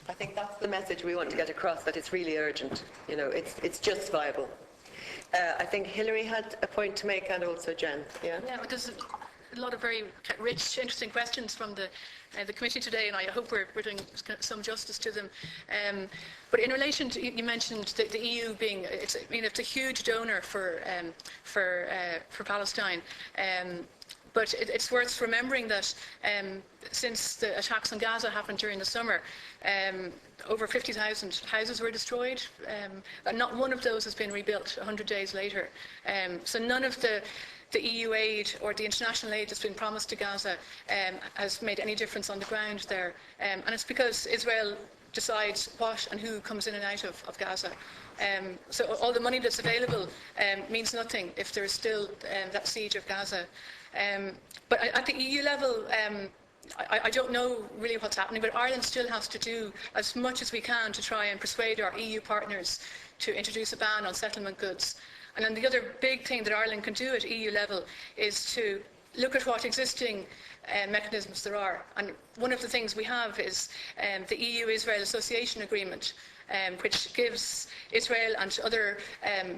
I think that's the message we want to get across, that it's really urgent. You know, it's just viable. I think Hilary had a point to make, and also Jen. Yeah. Yeah, but there's a lot of very rich, interesting questions from the committee today, and I hope we're doing some justice to them. But in relation to, you mentioned the EU being, it's a huge donor for Palestine. But it's worth remembering that since the attacks on Gaza happened during the summer, over 50,000 houses were destroyed, and not one of those has been rebuilt 100 days later. So none of the EU aid or the international aid that's been promised to Gaza has made any difference on the ground there. And it's because Israel decides what and who comes in and out of Gaza. So all the money that's available means nothing if there is still that siege of Gaza. But at the EU level, I don't know really what's happening, but Ireland still has to do as much as we can to try and persuade our EU partners to introduce a ban on settlement goods. And then the other big thing that Ireland can do at EU level is to look at what existing mechanisms there are. And one of the things we have is the EU-Israel Association Agreement, which gives Israel and other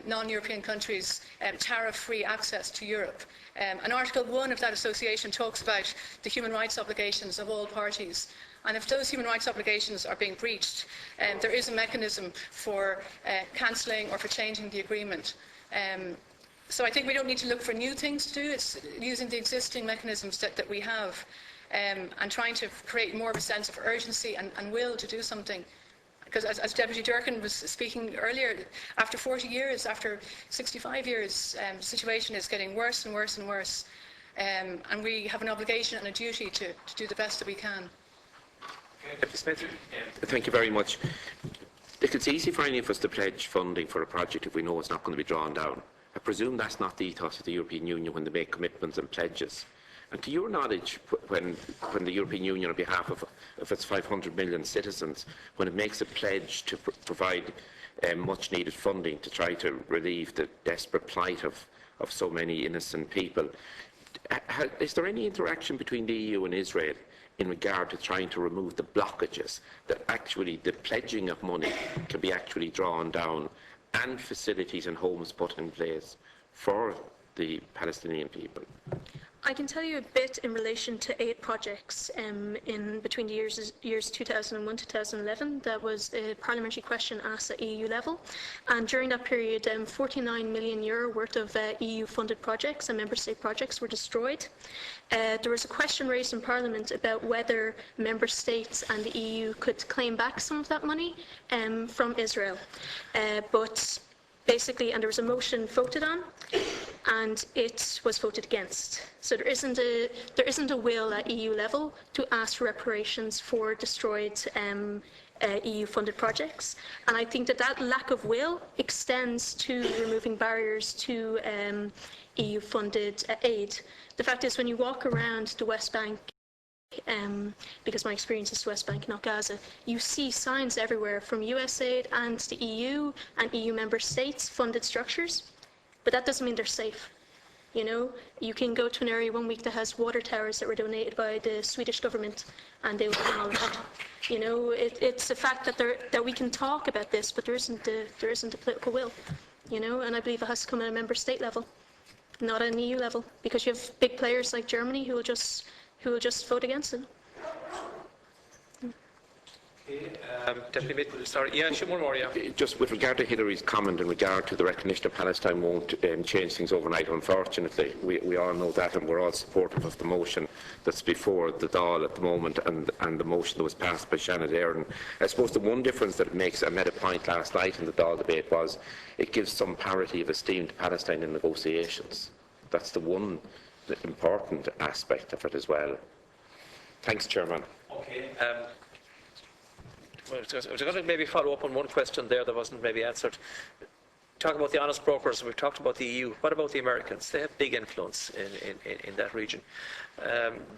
non-European countries tariff-free access to Europe. And Article 1 of that association talks about the human rights obligations of all parties. And if those human rights obligations are being breached, there is a mechanism for cancelling or for changing the agreement. So I think we don't need to look for new things to do. It's using the existing mechanisms that we have and trying to create more of a sense of urgency and will to do something. Because as Deputy Durkin was speaking earlier, after 40 years, after 65 years, the situation is getting worse and worse and worse. And we have an obligation and a duty to do the best that we can. Deputy Smith. Thank you very much. It's easy for any of us to pledge funding for a project if we know it's not going to be drawn down. I presume that's not the ethos of the European Union when they make commitments and pledges. And to your knowledge, when the European Union, on behalf of its 500 million citizens, when it makes a pledge to provide much-needed funding to try to relieve the desperate plight of so many innocent people, is there any interaction between the EU and Israel in regard to trying to remove the blockages that actually the pledging of money can be actually drawn down and facilities and homes put in place for the Palestinian people? I can tell you a bit in relation to 8 projects in between the years 2001 to 2011. That was a parliamentary question asked at EU level, and during that period, €49 million worth of EU-funded projects and member state projects were destroyed. There was a question raised in Parliament about whether member states and the EU could claim back some of that money from Israel, but basically, and there was a motion voted on, and it was voted against. So there isn't a will at EU level to ask for reparations for destroyed EU-funded projects. And I think that lack of will extends to removing barriers to EU-funded aid. The fact is, when you walk around the West Bank, because my experience is West Bank, not Gaza, you see signs everywhere from USAID and the EU and EU member states funded structures, but that doesn't mean they're safe. You know, you can go to an area one week that has water towers that were donated by the Swedish government, and they will clean all of that. You know, it's a fact that we can talk about this, but there isn't a political will. You know, and I believe it has to come at a member state level, not at an EU level, because you have big players like Germany who will just vote against it. Deputy Mitchell, sorry. Yeah, one more, yeah. Just with regard to Hillary's comment in regard to the recognition of Palestine won't change things overnight, unfortunately. We all know that, and we're all supportive of the motion that's before the Dáil at the moment and the motion that was passed by Shannon Aaron. I suppose the one difference that it makes, I made a point last night in the Dáil debate, was it gives some parity of esteem to Palestine in negotiations. That's the one important aspect of it as well. Thanks, Chairman. Okay. I was going to maybe follow up on one question there that wasn't maybe answered. Talk about the honest brokers, we've talked about the EU. What about the Americans? They have big influence in that region.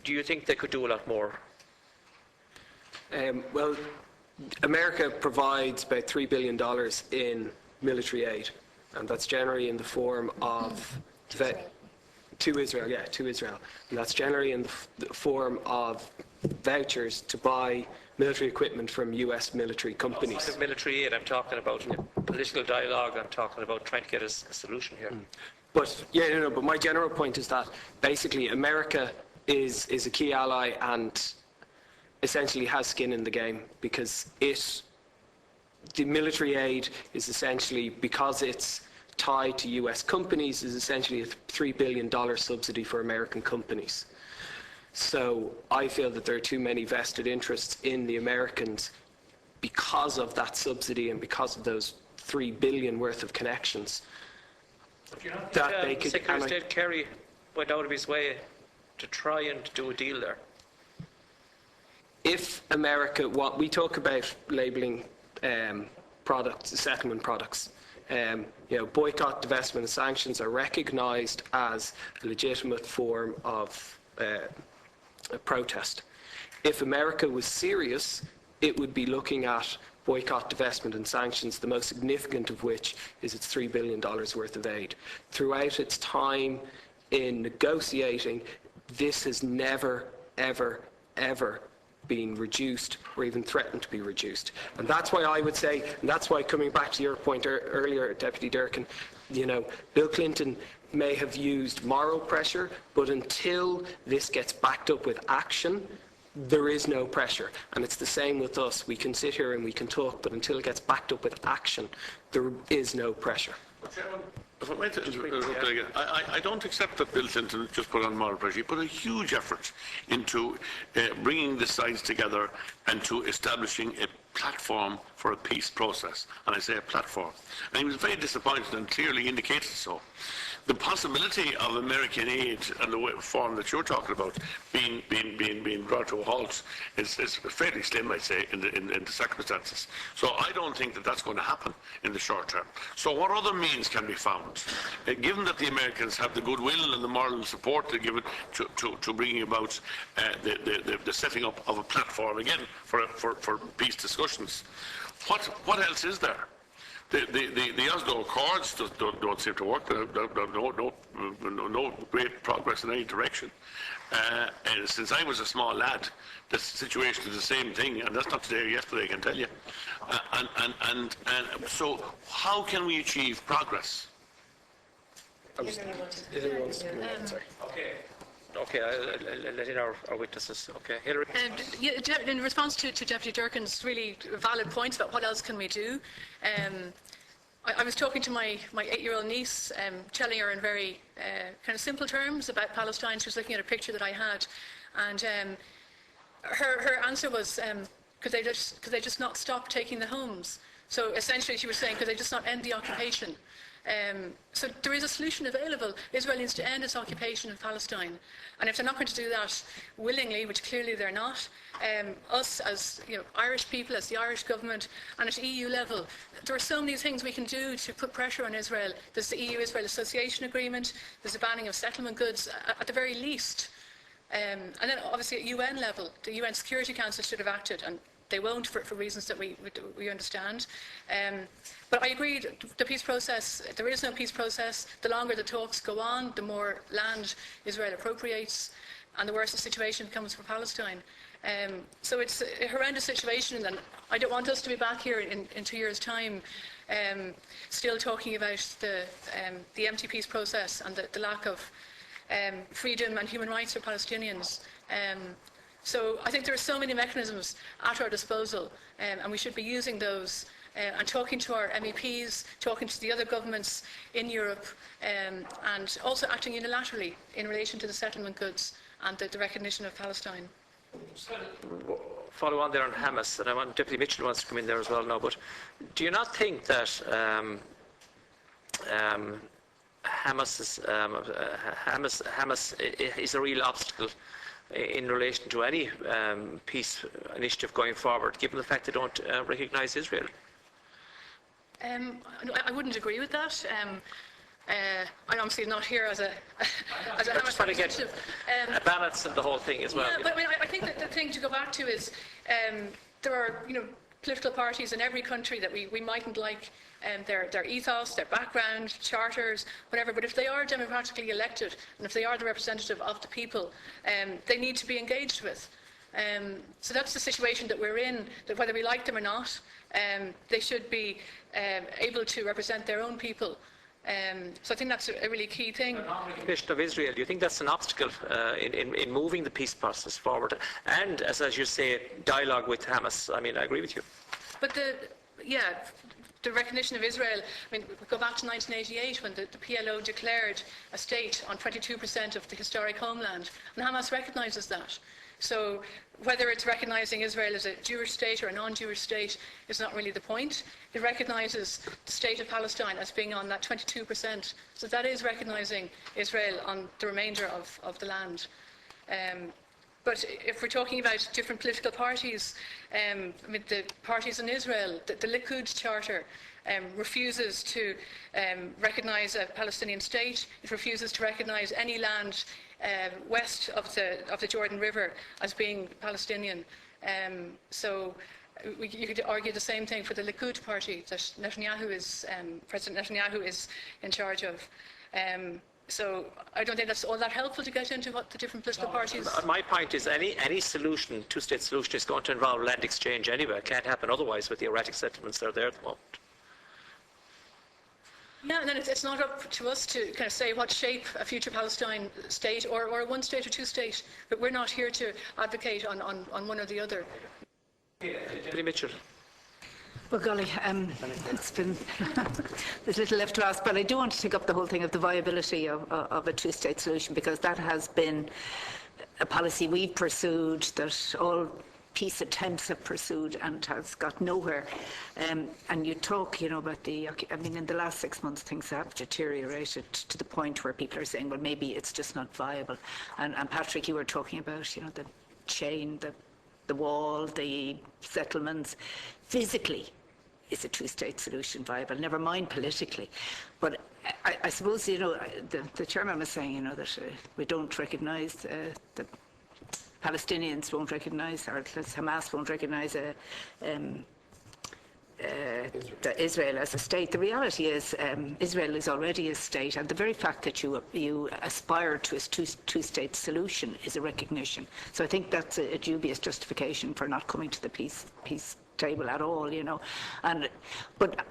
Do you think they could do a lot more? Well, America provides about $3 billion in military aid, and that's generally in the form of to Israel, and that's generally in the form of vouchers to buy military equipment from US military companies. Outside of military aid, I'm talking about political dialogue, I'm talking about trying to get a solution here. But but my general point is that basically America is a key ally and essentially has skin in the game, because the military aid is essentially, because it's tied to US companies, is essentially a $3 billion subsidy for American companies. So I feel that there are too many vested interests in the Americans because of that subsidy and because of those $3 billion worth of connections. That they could. Secretary of State Kerry went out of his way to try and do a deal there. If America, what we talk about labelling products, settlement products. Boycott, divestment, and sanctions are recognised as a legitimate form of a protest. If America was serious, it would be looking at boycott, divestment and sanctions, the most significant of which is its $3 billion worth of aid. Throughout its time in negotiating, this has never, ever, ever been reduced or even threatened to be reduced. And that's why I would say, and that's why, coming back to your point earlier, Deputy Durkin, Bill Clinton may have used moral pressure, but until this gets backed up with action, there is no pressure. And it's the same with us. We can sit here and we can talk, but until it gets backed up with action, there is no pressure. If I might interrupt again, I don't accept that Bill Clinton just put on moral pressure. He put a huge effort into bringing the sides together and to establishing a platform for a peace process. And I say a platform. And he was very disappointed and clearly indicated so. The possibility of American aid and the form that you're talking about being brought to a halt is fairly slim, I'd say, in the circumstances. So I don't think that that's going to happen in the short term. So what other means can be found? Given that the Americans have the goodwill and the moral support to give it to bringing about the setting up of a platform again for peace discussions, what else is there? The Oslo Accords don't seem to work. No great progress in any direction. And since I was a small lad, the situation is the same thing, and that's not today or yesterday, I can tell you. And so, how can we achieve progress? Okay, I'll let in our witnesses. Okay, Hilary. In response to Deputy Durkin's really valid points about what else can we do, I was talking to my 8-year-old niece, telling her in very kind of simple terms about Palestine. She was looking at a picture that I had, and her answer was, could they just not stop taking the homes? So essentially she was saying, could they just not end the occupation? So there is a solution available. Israel needs to end its occupation of Palestine. And if they're not going to do that willingly, which clearly they're not, us as Irish people, as the Irish government, and at EU level, there are so many things we can do to put pressure on Israel. There's the EU-Israel Association Agreement, there's the banning of settlement goods, at the very least. And then obviously at UN level, the UN Security Council should have acted, and they won't for reasons that we understand. But I agree, the peace process, there is no peace process. The longer the talks go on, the more land Israel appropriates, and the worse the situation becomes for Palestine. So it's a horrendous situation, and I don't want us to be back here in 2 years' time still talking about the empty peace process and the lack of freedom and human rights for Palestinians. So I think there are so many mechanisms at our disposal, and we should be using those and talking to our MEPs, talking to the other governments in Europe, and also acting unilaterally in relation to the settlement goods and the recognition of Palestine. Follow on there on Hamas, and I want Deputy Mitchell wants to come in there as well now, but do you not think that Hamas is a real obstacle in relation to any peace initiative going forward, given the fact they don't recognise Israel? I wouldn't agree with that. I'm obviously not here as a Hamas representative. A balance in the whole thing as well. Yeah, but I think that the thing to go back to is there are political parties in every country that we mightn't like their ethos, their background, charters, whatever, but if they are democratically elected and if they are the representative of the people, they need to be engaged with. So that's the situation that we're in, that whether we like them or not, they should be able to represent their own people. So I think that's a really key thing. Recognition of Israel, do you think that's an obstacle in moving the peace process forward? And as you say, dialogue with Hamas. I mean, I agree with you. But the recognition of Israel, I mean, we go back to 1988 when the PLO declared a state on 22% of the historic homeland, and Hamas recognises that. So whether it's recognising Israel as a Jewish state or a non-Jewish state is not really the point. It recognises the state of Palestine as being on that 22%. So that is recognising Israel on the remainder of the land. But if we're talking about different political parties, I mean, the parties in Israel, the Likud charter refuses to recognise a Palestinian state. It refuses to recognise any land west of the Jordan River as being Palestinian. So you could argue the same thing for the Likud party that President Netanyahu is in charge of. So I don't think that's all that helpful to get into what the different political parties... My point is any solution, two-state solution, is going to involve land exchange anyway. It can't happen otherwise with the erratic settlements that are there at the moment. Yeah, and then it's not up to us to kind of say what shape a future Palestine state or a one-state or two-state, but we're not here to advocate on one or the other. Deputy Mitchell. Well, golly, it's been there's little left to ask, but I do want to take up the whole thing of the viability of a two-state solution, because that has been a policy we've pursued, that all peace attempts have pursued, and has got nowhere. And you talk, about in the last 6 months things have deteriorated to the point where people are saying, well, maybe it's just not viable. And Patrick, you were talking about, the chain, the wall, the settlements. Physically, is a two-state solution viable? Never mind politically. But I suppose, the chairman was saying, that we don't recognise, the Palestinians won't recognise, or Hamas won't recognise Israel as a state. The reality is Israel is already a state, and the very fact that you aspire to a two-state solution is a recognition. So I think that's a dubious justification for not coming to the peace table at all, But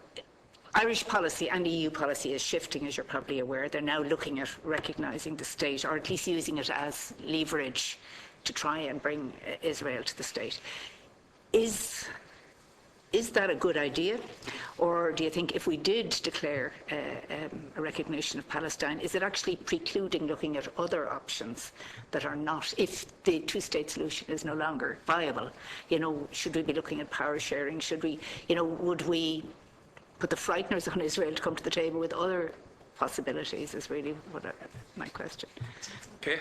Irish policy and EU policy is shifting, as you're probably aware. They're now looking at recognising the state, or at least using it as leverage to try and bring Israel to the state. Is that a good idea? Or do you think if we did declare a recognition of Palestine, is it actually precluding looking at other options that are not, if the two-state solution is no longer viable? Should we be looking at power sharing? Should we, would we put the frighteners on Israel to come to the table with other possibilities, is really my question. Okay.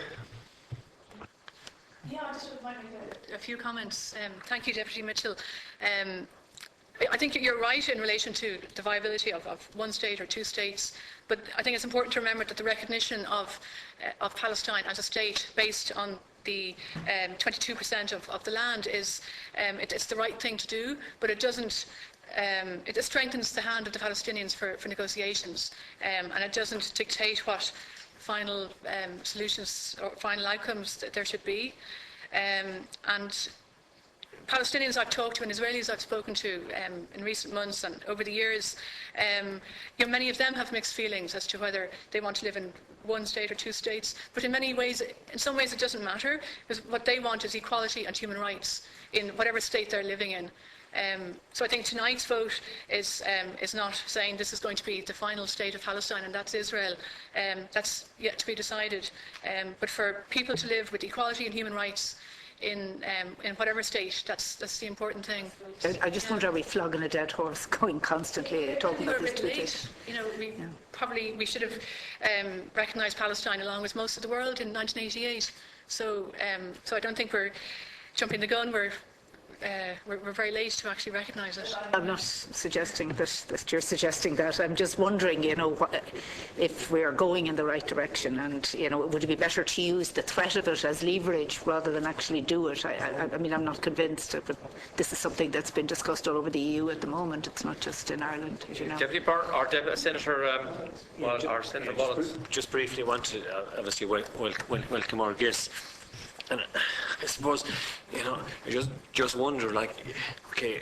Yeah, I just would like a few comments. Thank you, Deputy Mitchell. I think you're right in relation to the viability of one state or two states, but I think it's important to remember that the recognition of Palestine as a state based on the 22% of the land is it's the right thing to do, but it doesn't. It strengthens the hand of the Palestinians for negotiations, and it doesn't dictate what final solutions or final outcomes that there should be. And Palestinians I've talked to and Israelis I've spoken to in recent months and over the years, many of them have mixed feelings as to whether they want to live in one state or two states. But in some ways it doesn't matter, because what they want is equality and human rights in whatever state they're living in. So I think tonight's vote is not saying this is going to be the final state of Palestine and that's Israel. That's yet to be decided. But for people to live with equality and human rights in whatever state, that's the important thing. I just wonder, are we flogging a dead horse, going constantly talking about this two-state? We should have recognised Palestine along with most of the world in 1988. So I don't think we're jumping the gun. We're very late to actually recognise it. I'm not suggesting that you're suggesting that. I'm just wondering, if we are going in the right direction, and would it be better to use the threat of it as leverage rather than actually do it? I mean, I'm not convinced, but this is something that's been discussed all over the EU at the moment. It's not just in Ireland, as you know. Deputy Senator Wallace just briefly want to obviously welcome our guests. And I suppose, I just wonder, okay,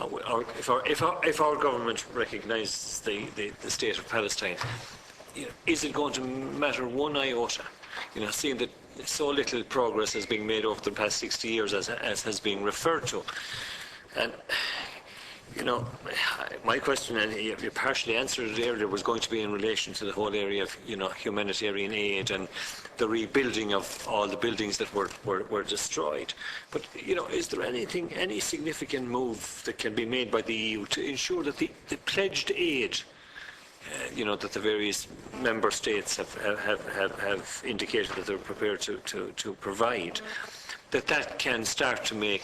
if our government recognises the state of Palestine, is it going to matter one iota? Seeing that so little progress has been made over the past 60 years, as has been referred to, and. My question, and you partially answered it earlier, was going to be in relation to the whole area of, humanitarian aid and the rebuilding of all the buildings that were destroyed. But, is there any significant move that can be made by the EU to ensure that the pledged aid, that the various member states have indicated that they're prepared to provide, that can start to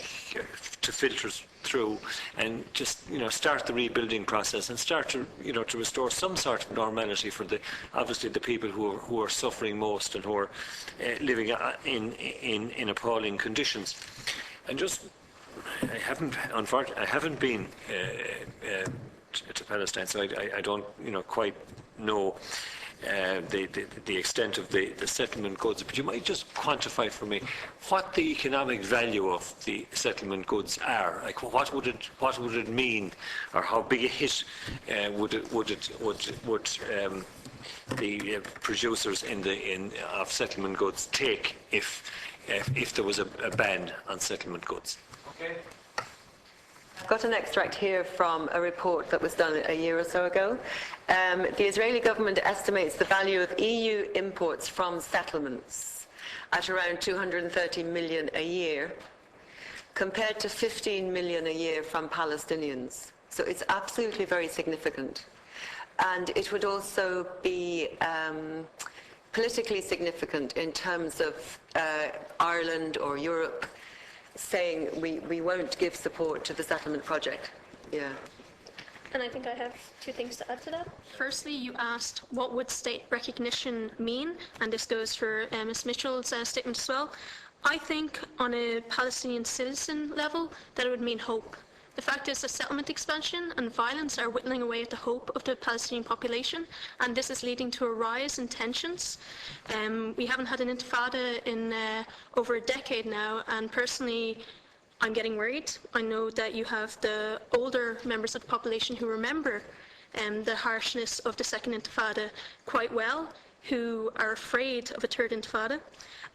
filter through and just start the rebuilding process and start to to restore some sort of normality for obviously the people who are suffering most and who are living in appalling conditions. And just I haven't been to Palestine, so I don't, quite know the extent of the settlement goods. But you might just quantify for me what the economic value of the settlement goods are. Like, what would it mean, or how big a hit would the producers of settlement goods take if there was a ban on settlement goods? Okay. I've got an extract here from a report that was done a year or so ago. The Israeli government estimates the value of EU imports from settlements at around 230 million a year, compared to 15 million a year from Palestinians. So it's absolutely very significant. And it would also be politically significant in terms of Ireland or Europe saying we won't give support to the settlement project. Yeah. And I think I have two things to add to that. Firstly, you asked what would state recognition mean, and this goes for Ms. Mitchell's statement as well. I think on a Palestinian citizen level that it would mean hope. The fact is that settlement expansion and violence are whittling away at the hope of the Palestinian population, and this is leading to a rise in tensions. We haven't had an intifada in over a decade now, and personally, I'm getting worried. I know that you have the older members of the population who remember the harshness of the second intifada quite well, who are afraid of a third intifada.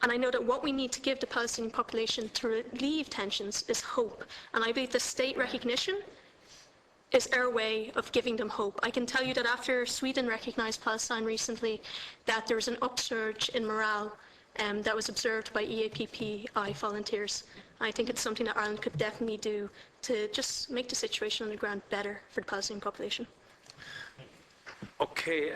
And I know that what we need to give the Palestinian population to relieve tensions is hope. And I believe the state recognition is our way of giving them hope. I can tell you that after Sweden recognized Palestine recently, that there was an upsurge in morale that was observed by EAPPI volunteers. I think it's something that Ireland could definitely do to just make the situation on the ground better for the Palestinian population. Okay,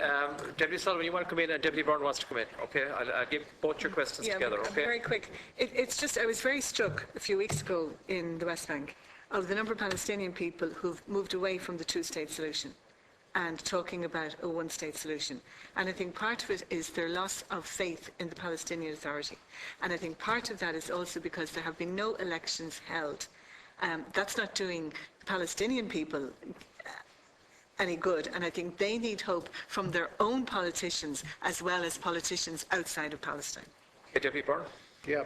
Deputy Sullivan, you want to come in, and Deputy Byrne wants to come in. Okay, I'll give both your questions together. Okay. Very quick. It's just I was very struck a few weeks ago in the West Bank of the number of Palestinian people who've moved away from the two-state solution and talking about a one-state solution. And I think part of it is their loss of faith in the Palestinian Authority. And I think part of that is also because there have been no elections held. That's not doing the Palestinian people any good, and I think they need hope from their own politicians as well as politicians outside of Palestine. Okay, Deputy Byrne. Yeah.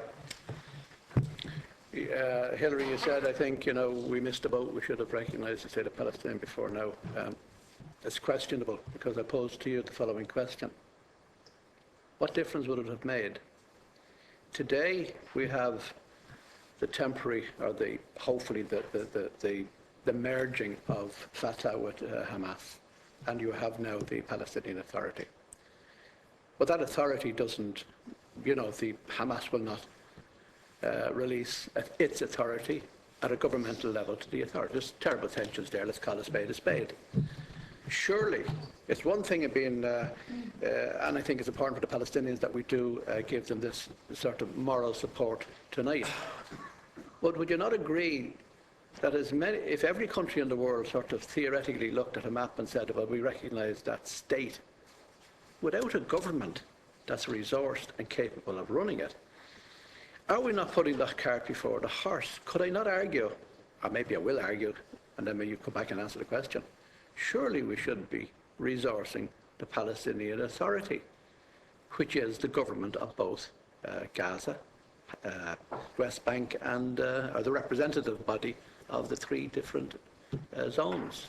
Hillary, you said, I think, we missed the boat. We should have recognised the state of Palestine before now. It's questionable, because I posed to you the following question. What difference would it have made? Today, we have the temporary, or hopefully the merging of Fatah with Hamas, and you have now the Palestinian Authority. But that authority doesn't, the Hamas will not release its authority at a governmental level to the authority. There's terrible tensions there. Let's call a spade a spade. Surely, it's one thing of being, and I think it's important for the Palestinians that we do give them this sort of moral support tonight. But would you not agree that if every country in the world sort of theoretically looked at a map and said, well, we recognise that state, without a government that's resourced and capable of running it, are we not putting that cart before the horse? Could I not argue, or maybe I will argue, and then you come back and answer the question, surely we should be resourcing the Palestinian Authority, which is the government of both Gaza, West Bank, and or the representative body of the three different zones.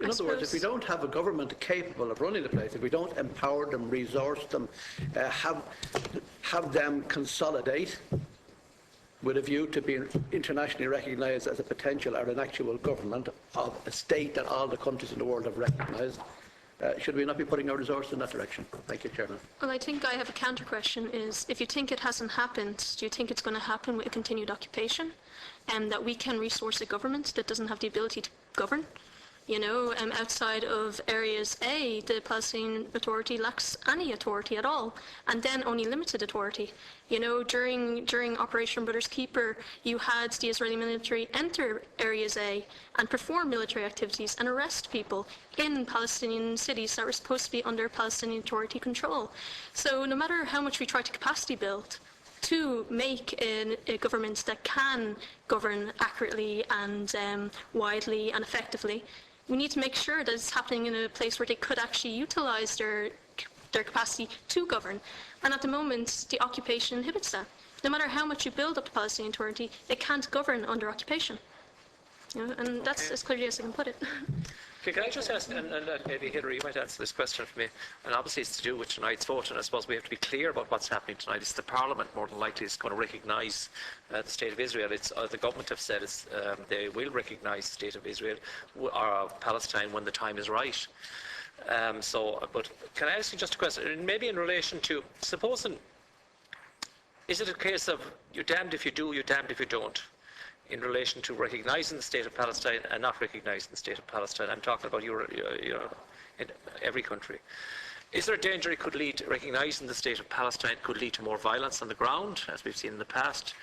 In other words, if we don't have a government capable of running the place, if we don't empower them, resource them, have them consolidate with a view to being internationally recognised as a potential or an actual government of a state that all the countries in the world have recognised, should we not be putting our resources in that direction? Thank you, Chairman. Well, I think I have a counter question is, if you think it hasn't happened, do you think it's going to happen with a continued occupation? And that we can resource a government that doesn't have the ability to govern? Outside of areas A, the Palestinian Authority lacks any authority at all, and then only limited authority. During Operation Brother's Keeper, you had the Israeli military enter areas A and perform military activities and arrest people in Palestinian cities that were supposed to be under Palestinian Authority control. So no matter how much we try to capacity build, to make a government that can govern accurately and widely and effectively, we need to make sure that it's happening in a place where they could actually utilise their capacity to govern. And at the moment, the occupation inhibits that. No matter how much you build up the Palestinian Authority, they can't govern under occupation. You know, and that's as clearly as I can put it. Okay, can I just ask, and maybe Hilary, you might answer this question for me, and obviously it's to do with tonight's vote, and I suppose we have to be clear about what's happening tonight. It's the Parliament, more than likely, is going to recognise the State of Israel. It's, the government have said they will recognise the State of Israel or of Palestine when the time is right. But can I ask you just a question, maybe in relation to, supposing, is it a case of you're damned if you do, you're damned if you don't, in relation to recognising the State of Palestine and not recognising the State of Palestine? I'm talking about in every country. Is there a danger it could lead, recognising the State of Palestine could lead to more violence on the ground, as we've seen in the past,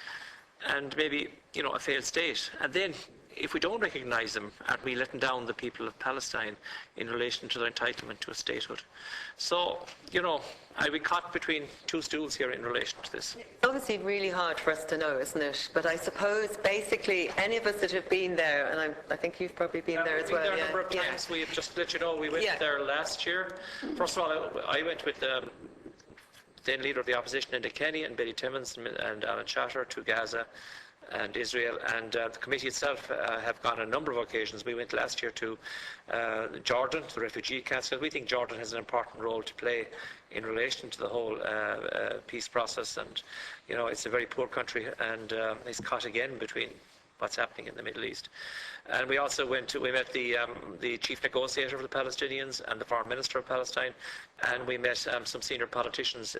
and maybe, a failed state? And then, if we don't recognise them, are we letting down the people of Palestine in relation to their entitlement to a statehood? So, are we caught between two stools here in relation to this? It's obviously really hard for us to know, isn't it? But I suppose, basically, any of us that have been there, and I think you've probably been there as well. We've been there a number of times. We've just let you know, we went there last year. First of all, I went with then leader of the opposition, Enda Kenny, and Betty Timmins and Alan Chatter to Gaza and Israel, and the committee itself have gone on a number of occasions. We went last year to Jordan, the refugee council. We think Jordan has an important role to play in relation to the whole peace process, and it's a very poor country, and it's caught again between what's happening in the Middle East. And we also met the chief negotiator of the Palestinians and the foreign minister of Palestine, and we met some senior politicians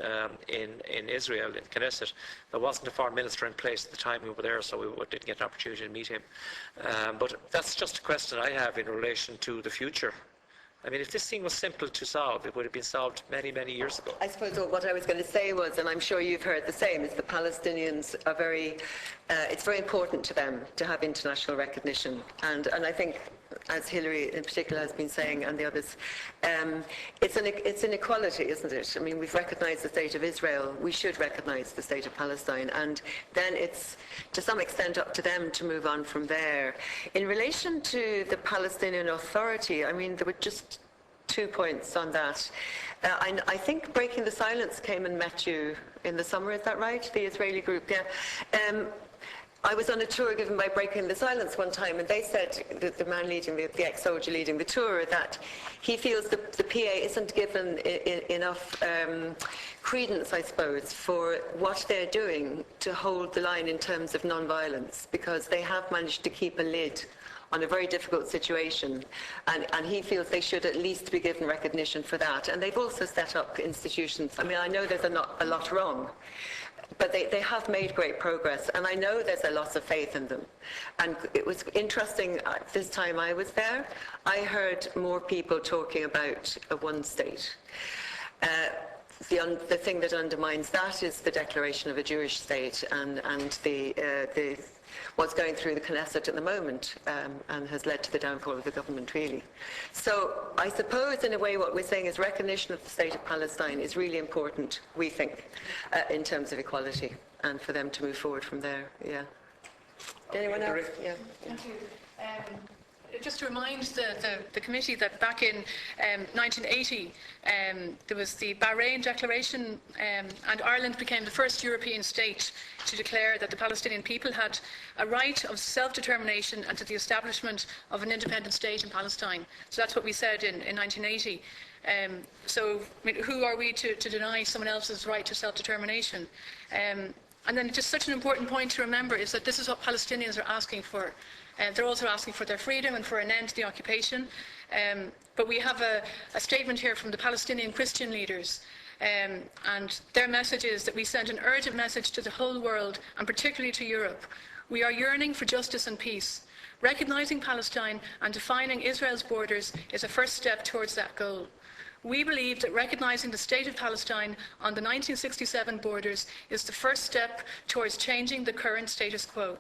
in Israel, in Knesset. There wasn't a foreign minister in place at the time we were there, so we didn't get an opportunity to meet him. But that's just a question I have in relation to the future. I mean, if this thing was simple to solve, it would have been solved many, many years ago. I suppose what I was going to say was, and I'm sure you've heard the same, is the Palestinians are it's very important to them to have international recognition. And I think, as Hilary in particular has been saying, and the others, it's an equality, isn't it? I mean, we've recognised the State of Israel, we should recognise the State of Palestine, and then it's to some extent up to them to move on from there. In relation to the Palestinian Authority, I mean, there were just 2 points on that. I think Breaking the Silence came and met you in the summer, is that right? The Israeli group, yeah. I was on a tour given by Breaking the Silence one time, and they said, the man leading, the ex-soldier leading the tour, that he feels the PA isn't given enough credence, I suppose, for what they're doing to hold the line in terms of non-violence, because they have managed to keep a lid on a very difficult situation, and he feels they should at least be given recognition for that. And they've also set up institutions. I mean, I know there's a lot wrong, but they have made great progress, and I know there's a loss of faith in them. And it was interesting, this time I was there, I heard more people talking about a one state. The thing that undermines that is the declaration of a Jewish state, and what's going through the Knesset at the moment, and has led to the downfall of the government, really. So I suppose, in a way, what we're saying is recognition of the State of Palestine is really important, we think, in terms of equality, and for them to move forward from there. Yeah. Anyone else? Yeah. Thank you. Just to remind the committee that back in 1980 there was the Bahrain Declaration, and Ireland became the first European state to declare that the Palestinian people had a right of self-determination and to the establishment of an independent state in Palestine. So that's what we said in 1980. So I mean, who are we to deny someone else's right to self-determination? And then just such an important point to remember is that this is what Palestinians are asking for. They're also asking for their freedom and for an end to the occupation. But we have a statement here from the Palestinian Christian leaders, and their message is that we send an urgent message to the whole world, and particularly to Europe. We are yearning for justice and peace. Recognising Palestine and defining Israel's borders is a first step towards that goal. We believe that recognising the State of Palestine on the 1967 borders is the first step towards changing the current status quo.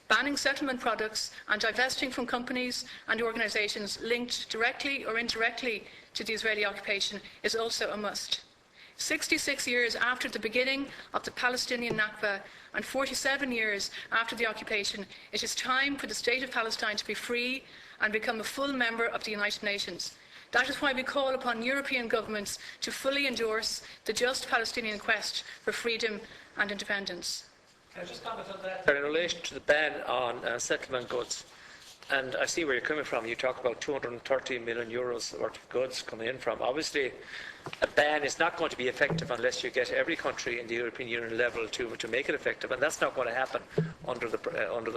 Banning settlement products and divesting from companies and organisations linked directly or indirectly to the Israeli occupation is also a must. 66 years after the beginning of the Palestinian Nakba and 47 years after the occupation, it is time for the State of Palestine to be free and become a full member of the United Nations. That is why we call upon European governments to fully endorse the just Palestinian quest for freedom and independence. Can I just comment on that? In relation to the ban on settlement goods, and I see where you're coming from. You talk about 230 million euros worth of goods coming in from. Obviously, a ban is not going to be effective unless you get every country in the European Union level to make it effective, and that's not going to happen under the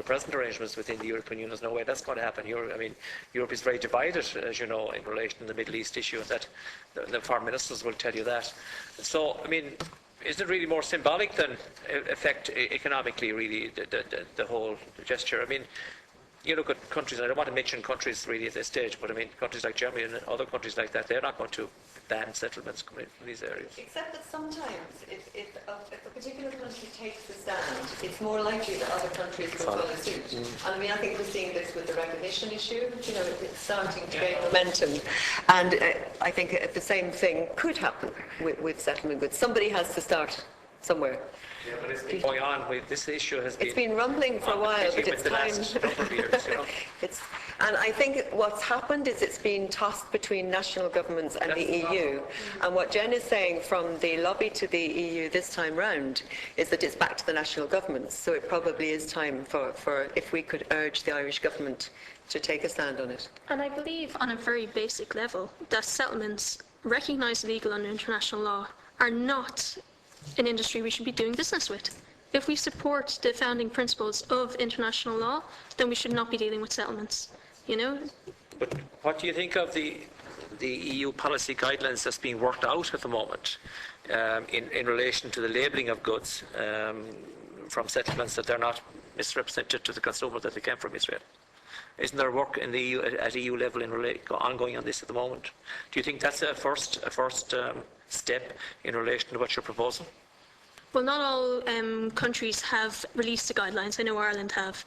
present arrangements within the European Union. There's no way that's going to happen. Europe is very divided, as you know, in relation to the Middle East issue, and that the foreign ministers will tell you that. So, I mean, is it really more symbolic than affect economically, really, the whole gesture? I mean, you look at countries, I don't want to mention countries really at this stage, but I mean, countries like Germany and other countries like that, they're not going to ban settlements coming in from these areas. Except that sometimes, if a particular country takes a stand, it's more likely that other countries will follow suit. And I mean, I think we're seeing this with the recognition issue. You know, it's starting to gain momentum. And I think the same thing could happen with settlement goods. Somebody has to start somewhere. Yeah, but it's been going on. This issue has been... It's been rumbling for a while, but it's time. Last number of years, you know? And I think what's happened is it's been tossed between national governments and the EU. And what Jen is saying from the lobby to the EU this time round is that it's back to the national governments. So it probably is time for if we could urge the Irish government to take a stand on it. And I believe on a very basic level that settlements recognised legal under international law are not an industry we should be doing business with. If we support the founding principles of international law, then we should not be dealing with settlements, you know? But what do you think of the EU policy guidelines that's being worked out at the moment in relation to the labelling of goods from settlements, that they're not misrepresented to the consumer that they came from Israel? Isn't there work in the EU, at EU level ongoing on this at the moment? Do you think that's a first step in relation to what you're proposing? Well, not all countries have released the guidelines. I know Ireland have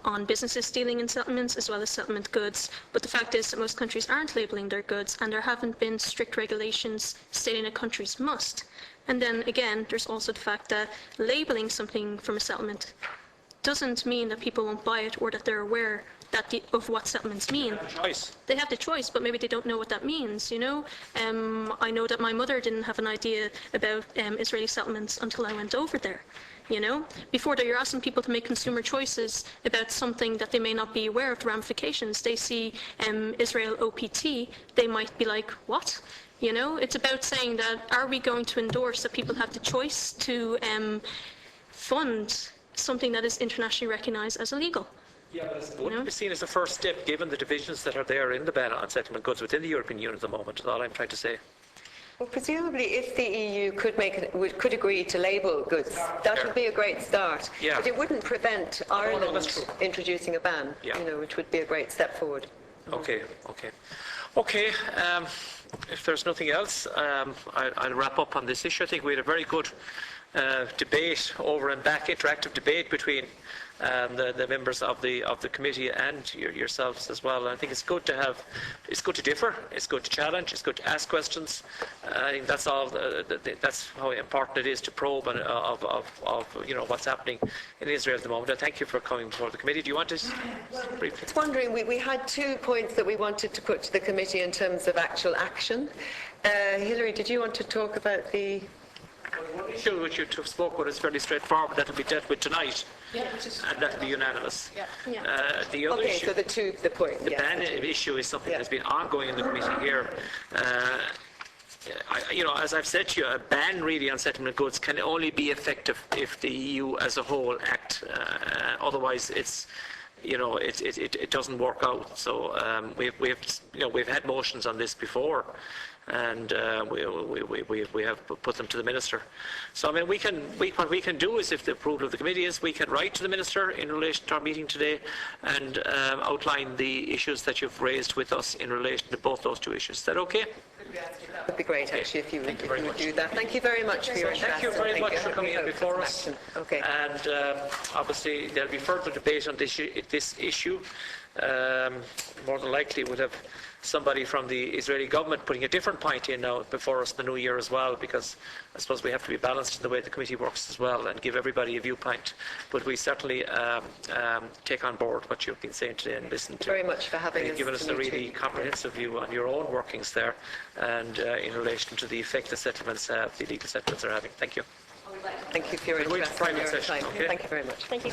on businesses dealing in settlements as well as settlement goods. But the fact is that most countries aren't labelling their goods, and there haven't been strict regulations stating that countries must. And then again, there's also the fact that labelling something from a settlement doesn't mean that people won't buy it or that they're aware of what settlements mean. They have the choice, but maybe they don't know what that means, you know? I know that my mother didn't have an idea about Israeli settlements until I went over there, you know? Before that, you're asking people to make consumer choices about something that they may not be aware of the ramifications. They see Israel OPT, they might be like, what? You know, it's about saying that, are we going to endorse that people have the choice to fund something that is internationally recognised as illegal? Yeah, but it wouldn't be seen as a first step, given the divisions that are there in the ban on settlement goods within the European Union at the moment, is all I'm trying to say. Well, presumably, if the EU could agree to label goods, that would be a great start. Yeah. But it wouldn't prevent Ireland introducing a ban, Yeah. you know, which would be a great step forward. Okay. If there's nothing else, I'll wrap up on this issue. I think we had a very good debate, over and back, interactive debate between the members of the committee and yourselves as well. And I think it's good to differ, it's good to challenge, it's good to ask questions. I think that's all. That's how important it is to probe of you know what's happening in Israel at the moment. And thank you for coming before the committee. Do you want to briefly? I was wondering, we had 2 points that we wanted to put to the committee in terms of actual action. Hilary, did you want to talk about the... One issue which you spoke about is fairly straightforward. That will be dealt with tonight, and that will be unanimous. The other issue, so the point. The ban issue is something that's been ongoing in the committee here. You know, as I've said to you, a ban really on settlement goods can only be effective if the EU as a whole act. Otherwise, it's you know it doesn't work out. So we've had motions on this before. And we have put them to the minister. So I mean, what we can do is, if the approval of the committee is, we can write to the minister in relation to our meeting today and outline the issues that you've raised with us in relation to both those 2 issues. Is that okay? That would be great, actually, if you would do that. Thank you very much for your interest. Thank you very much for coming in before us. Okay. And obviously there'll be further debate on this issue. More than likely we'll have somebody from the Israeli government putting a different point in now before us in the new year as well, because I suppose we have to be balanced in the way the committee works as well and give everybody a viewpoint. But we certainly take on board what you've been saying today and listen to. Very much for having us. Given us a really comprehensive view on your own workings there and in relation to the effect the settlements have, the illegal settlements are having. Thank you. Thank you for your interest. Private session, okay? Thank you very much. Thank you.